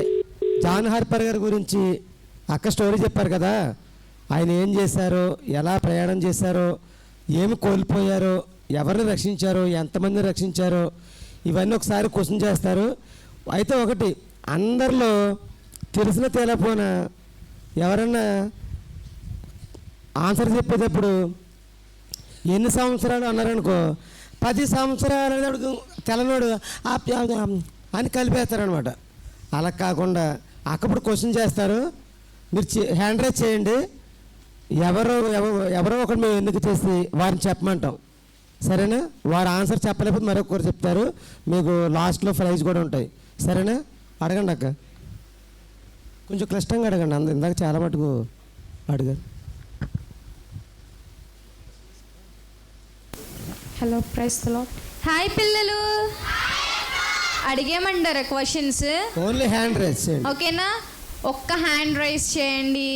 జాన్ హార్పర్ గారి గురించి అక్క స్టోరీ చెప్పారు కదా. ఆయన ఏం చేశారో, ఎలా ప్రయాణం చేశారో, ఏమి కోల్పోయారో, ఎవరిని రక్షించారో, ఎంతమందిని రక్షించారో, ఇవన్నీ ఒకసారి క్వశ్చన్ చేస్తారు. అయితే ఒకటి, అందరిలో తెలిసిన తేలపోయిన ఎవరన్నా ఆన్సర్ చెప్పేటప్పుడు ఎన్ని సంవత్సరాలు అన్నారనుకో, 10 సంవత్సరాలు అనేటప్పుడు తెల్లనోడు అని కలిపేస్తారనమాట. అలా కాకుండా అక్కప్పుడు క్వశ్చన్ చేస్తారు. మీరు హ్యాండ్ రైజ్ చేయండి. ఎవరో ఒకరు మేము ఎందుకు చేసి వారిని చెప్పమంటాం. సరేనా? వారు ఆన్సర్ చెప్పలేకపోతే మరొకరు చెప్తారు. మీకు లాస్ట్లో ప్రైజ్ కూడా ఉంటాయి. సరేనా? అడగండి అక్క, కొంచెం క్లిష్టంగా అడగండి. ఇందాక చాలా మటుకు అడిగారు. Hello, praise the Lord. Hi పిల్లలు, అడిగేమంటారా క్వశ్చన్స్? ఓన్లీ హ్యాండ్ రైజ్ చేయండి. ఓకేనా? ఒక్క హ్యాండ్ రైజ్ చేయండి.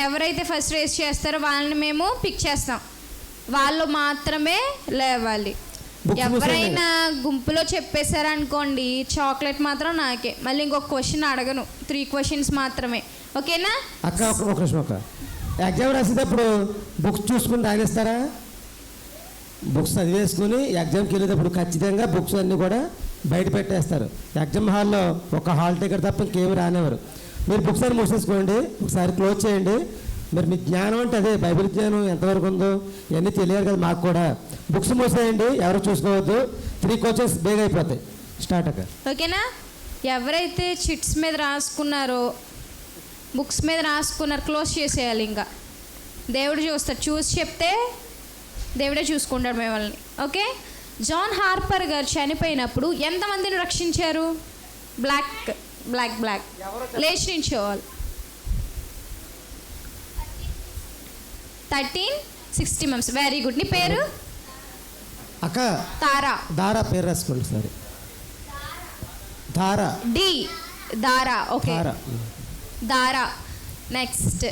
ఎవరైతే ఫస్ట్ రైజ్ చేస్తారో వాళ్ళని మేము పిక్ చేస్తాం. వాళ్ళు మాత్రమే లేవాలి. ఎవరైనా గుంపులో చెప్పేశారనుకోండి, చాక్లెట్ మాత్రం నాకే. మళ్ళీ ఇంకొక క్వశ్చన్ అడగను. 3 క్వశ్చన్స్ మాత్రమే. ఓకేనా? అక్క ఒక నిమిషం అక్క, ఎగ్జామ్ రాసేటప్పుడు బుక్స్ చూసుకుని రాయిస్తారా? బుక్స్ చదివేసుకుని ఎగ్జామ్కి వెళ్ళేటప్పుడు ఖచ్చితంగా బుక్స్ అన్నీ కూడా బయట పెట్టేస్తారు. ఎగ్జామ్ హాల్లో ఒక హాల్ టికెట్ తప్ప ఇంకేమి రానివ్వరు. మీరు బుక్స్ అన్ని మూసేసుకోండి, ఒకసారి క్లోజ్ చేయండి. మరి మీ జ్ఞానం అంటే అదే, బైబిల్ జ్ఞానం ఎంతవరకు ఉందో ఇవన్నీ తెలియాలి కదా మాకు కూడా. బుక్స్ మూసేయండి, ఎవరు చూసుకోవద్దు. 3 క్వశ్చన్స్ బేగా అయిపోతాయి. స్టార్ట్ అక్క. ఓకేనా? ఎవరైతే చిట్స్ మీద రాసుకున్నారో, బుక్స్ మీద రాసుకున్నారు, క్లోజ్ చేసేయాలి. ఇంకా దేవుడు చూస్తాడు. చూసి చెప్తే దేవుడే చూసుకుంటాడు మిమ్మల్ని. ఓకే? జాన్ హార్పర్ గారు చనిపోయినప్పుడు ఎంతమందిని రక్షించారు? బ్లాక్ లేచి నించోవాలి. 1360 మెంబర్స్. Very good. నీ పేరు? అక్క దారా పేరు రాసుకోండి సరే. దారా. ఓకే, దారా. నెక్స్ట్,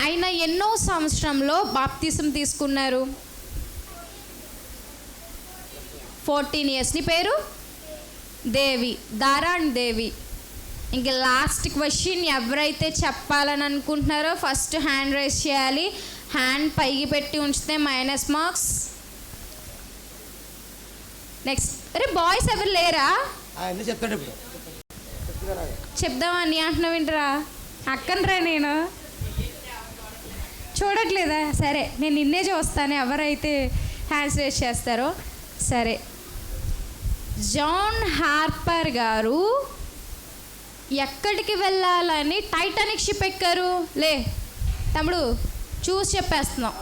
ఆయన ఎన్నో సంవత్సరంలో బాప్తిసం తీసుకున్నారు? 14 years. నీ పేరు? దేవి. దారా అండ్ దేవి. ఇంక లాస్ట్ క్వశ్చన్, ఎవరైతే చెప్పాలని అనుకుంటున్నారో ఫస్ట్ హ్యాండ్ రైజ్ చేయాలి. హ్యాండ్ పైకి పెట్టి ఉంచితే మైనస్ మార్క్స్. నెక్స్ట్, అరే బాయ్స్ ఎవరు లేరా? చెప్తాడు ఇప్పుడు. చెప్దామని అంటున్నావు వింటరా? అక్కనరా నేను చూడట్లేదా? సరే, నేను నిన్నే చూస్తాను ఎవరైతే హ్యాండ్స్ రేస్ చేస్తారో. సరే, జాన్ హార్పర్ గారు ఎక్కడికి వెళ్ళాలని టైటానిక్ షిప్ ఎక్కారు? లే తమ్ముడు, చూసి చెప్పేస్తున్నాం.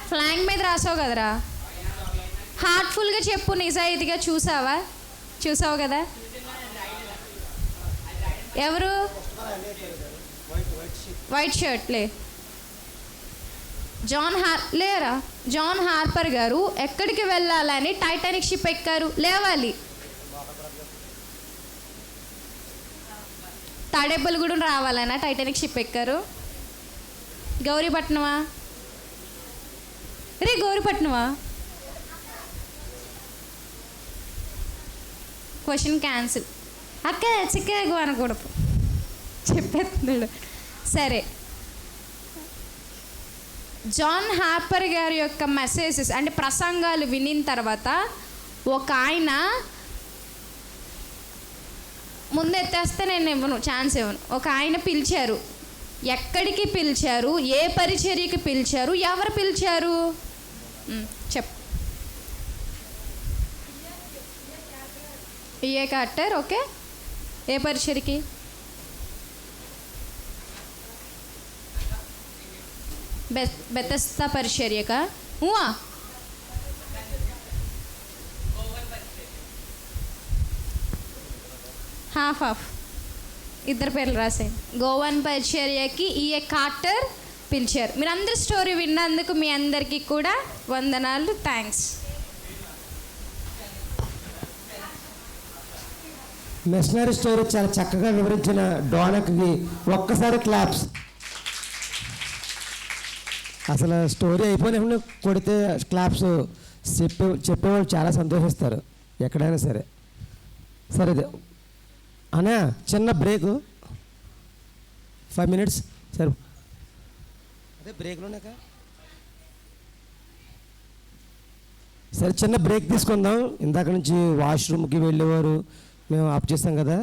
ఫ్లాంగ్ మీద రాసావు కదరా, హార్ట్ఫుల్గా చెప్పు, నిజాయితీగా. చూసావు కదా? ఎవరు? White shirt. లేరా? జాన్ హార్పర్ గారు ఎక్కడికి వెళ్ళాలని టైటానిక్ షిప్ ఎక్కారు? లేవాలి. తాడేపల్లిగూడెం రావాలన్నా టైటానిక్ షిప్ ఎక్కారు? గౌరీపట్నమా? గౌరీపట్నమా? Question cancel. అక్క చిక్కగా అనకూడదు, చెప్పేస్తున్నాడు. సరే, జాన్ హాపర్ గారి యొక్క మెసేజెస్ అంటే ప్రసంగాలు వినిన తర్వాత ఒక ఆయన ముందెత్తేస్తే నేను ఇవ్వను, ఛాన్స్ ఇవ్వను. ఒక ఆయన పిలిచారు. ఎక్కడికి పిలిచారు, ఏ పరిచర్యకి పిలిచారు, ఎవరు పిలిచారు చెప్పు. ఏ కార్టర్, ఓకే. ఏ పరిచర్యకి? బెతస్తా పరిచర్యకా? హాఫ్ ఇద్దరు పేర్లు రాసేయండి. గోవన్ పరిచర్యకి ఈఏ కార్టర్ పిలిచారు. మీరు అందరు స్టోరీ విన్నందుకు మీ అందరికీ కూడా వందనాలు, థ్యాంక్స్. మిషనరీ స్టోరీ చాలా చక్కగా వివరించిన డోనాకి ఒక్కసారి క్లాప్స్. అసలు స్టోరీ అయిపోయినప్పుడు కొడితే క్లాప్స్ చెప్పేవాళ్ళు చాలా సంతోషిస్తారు ఎక్కడైనా సరే. సరే అన్నా, చిన్న బ్రేకు 5 minutes సరే. అదే బ్రేక్లోనాక సరే చిన్న బ్రేక్ తీసుకుందాం. ఇందాక నుంచి వాష్రూమ్కి వెళ్ళేవారు మేము ఆఫ్ చేస్తాం కదా.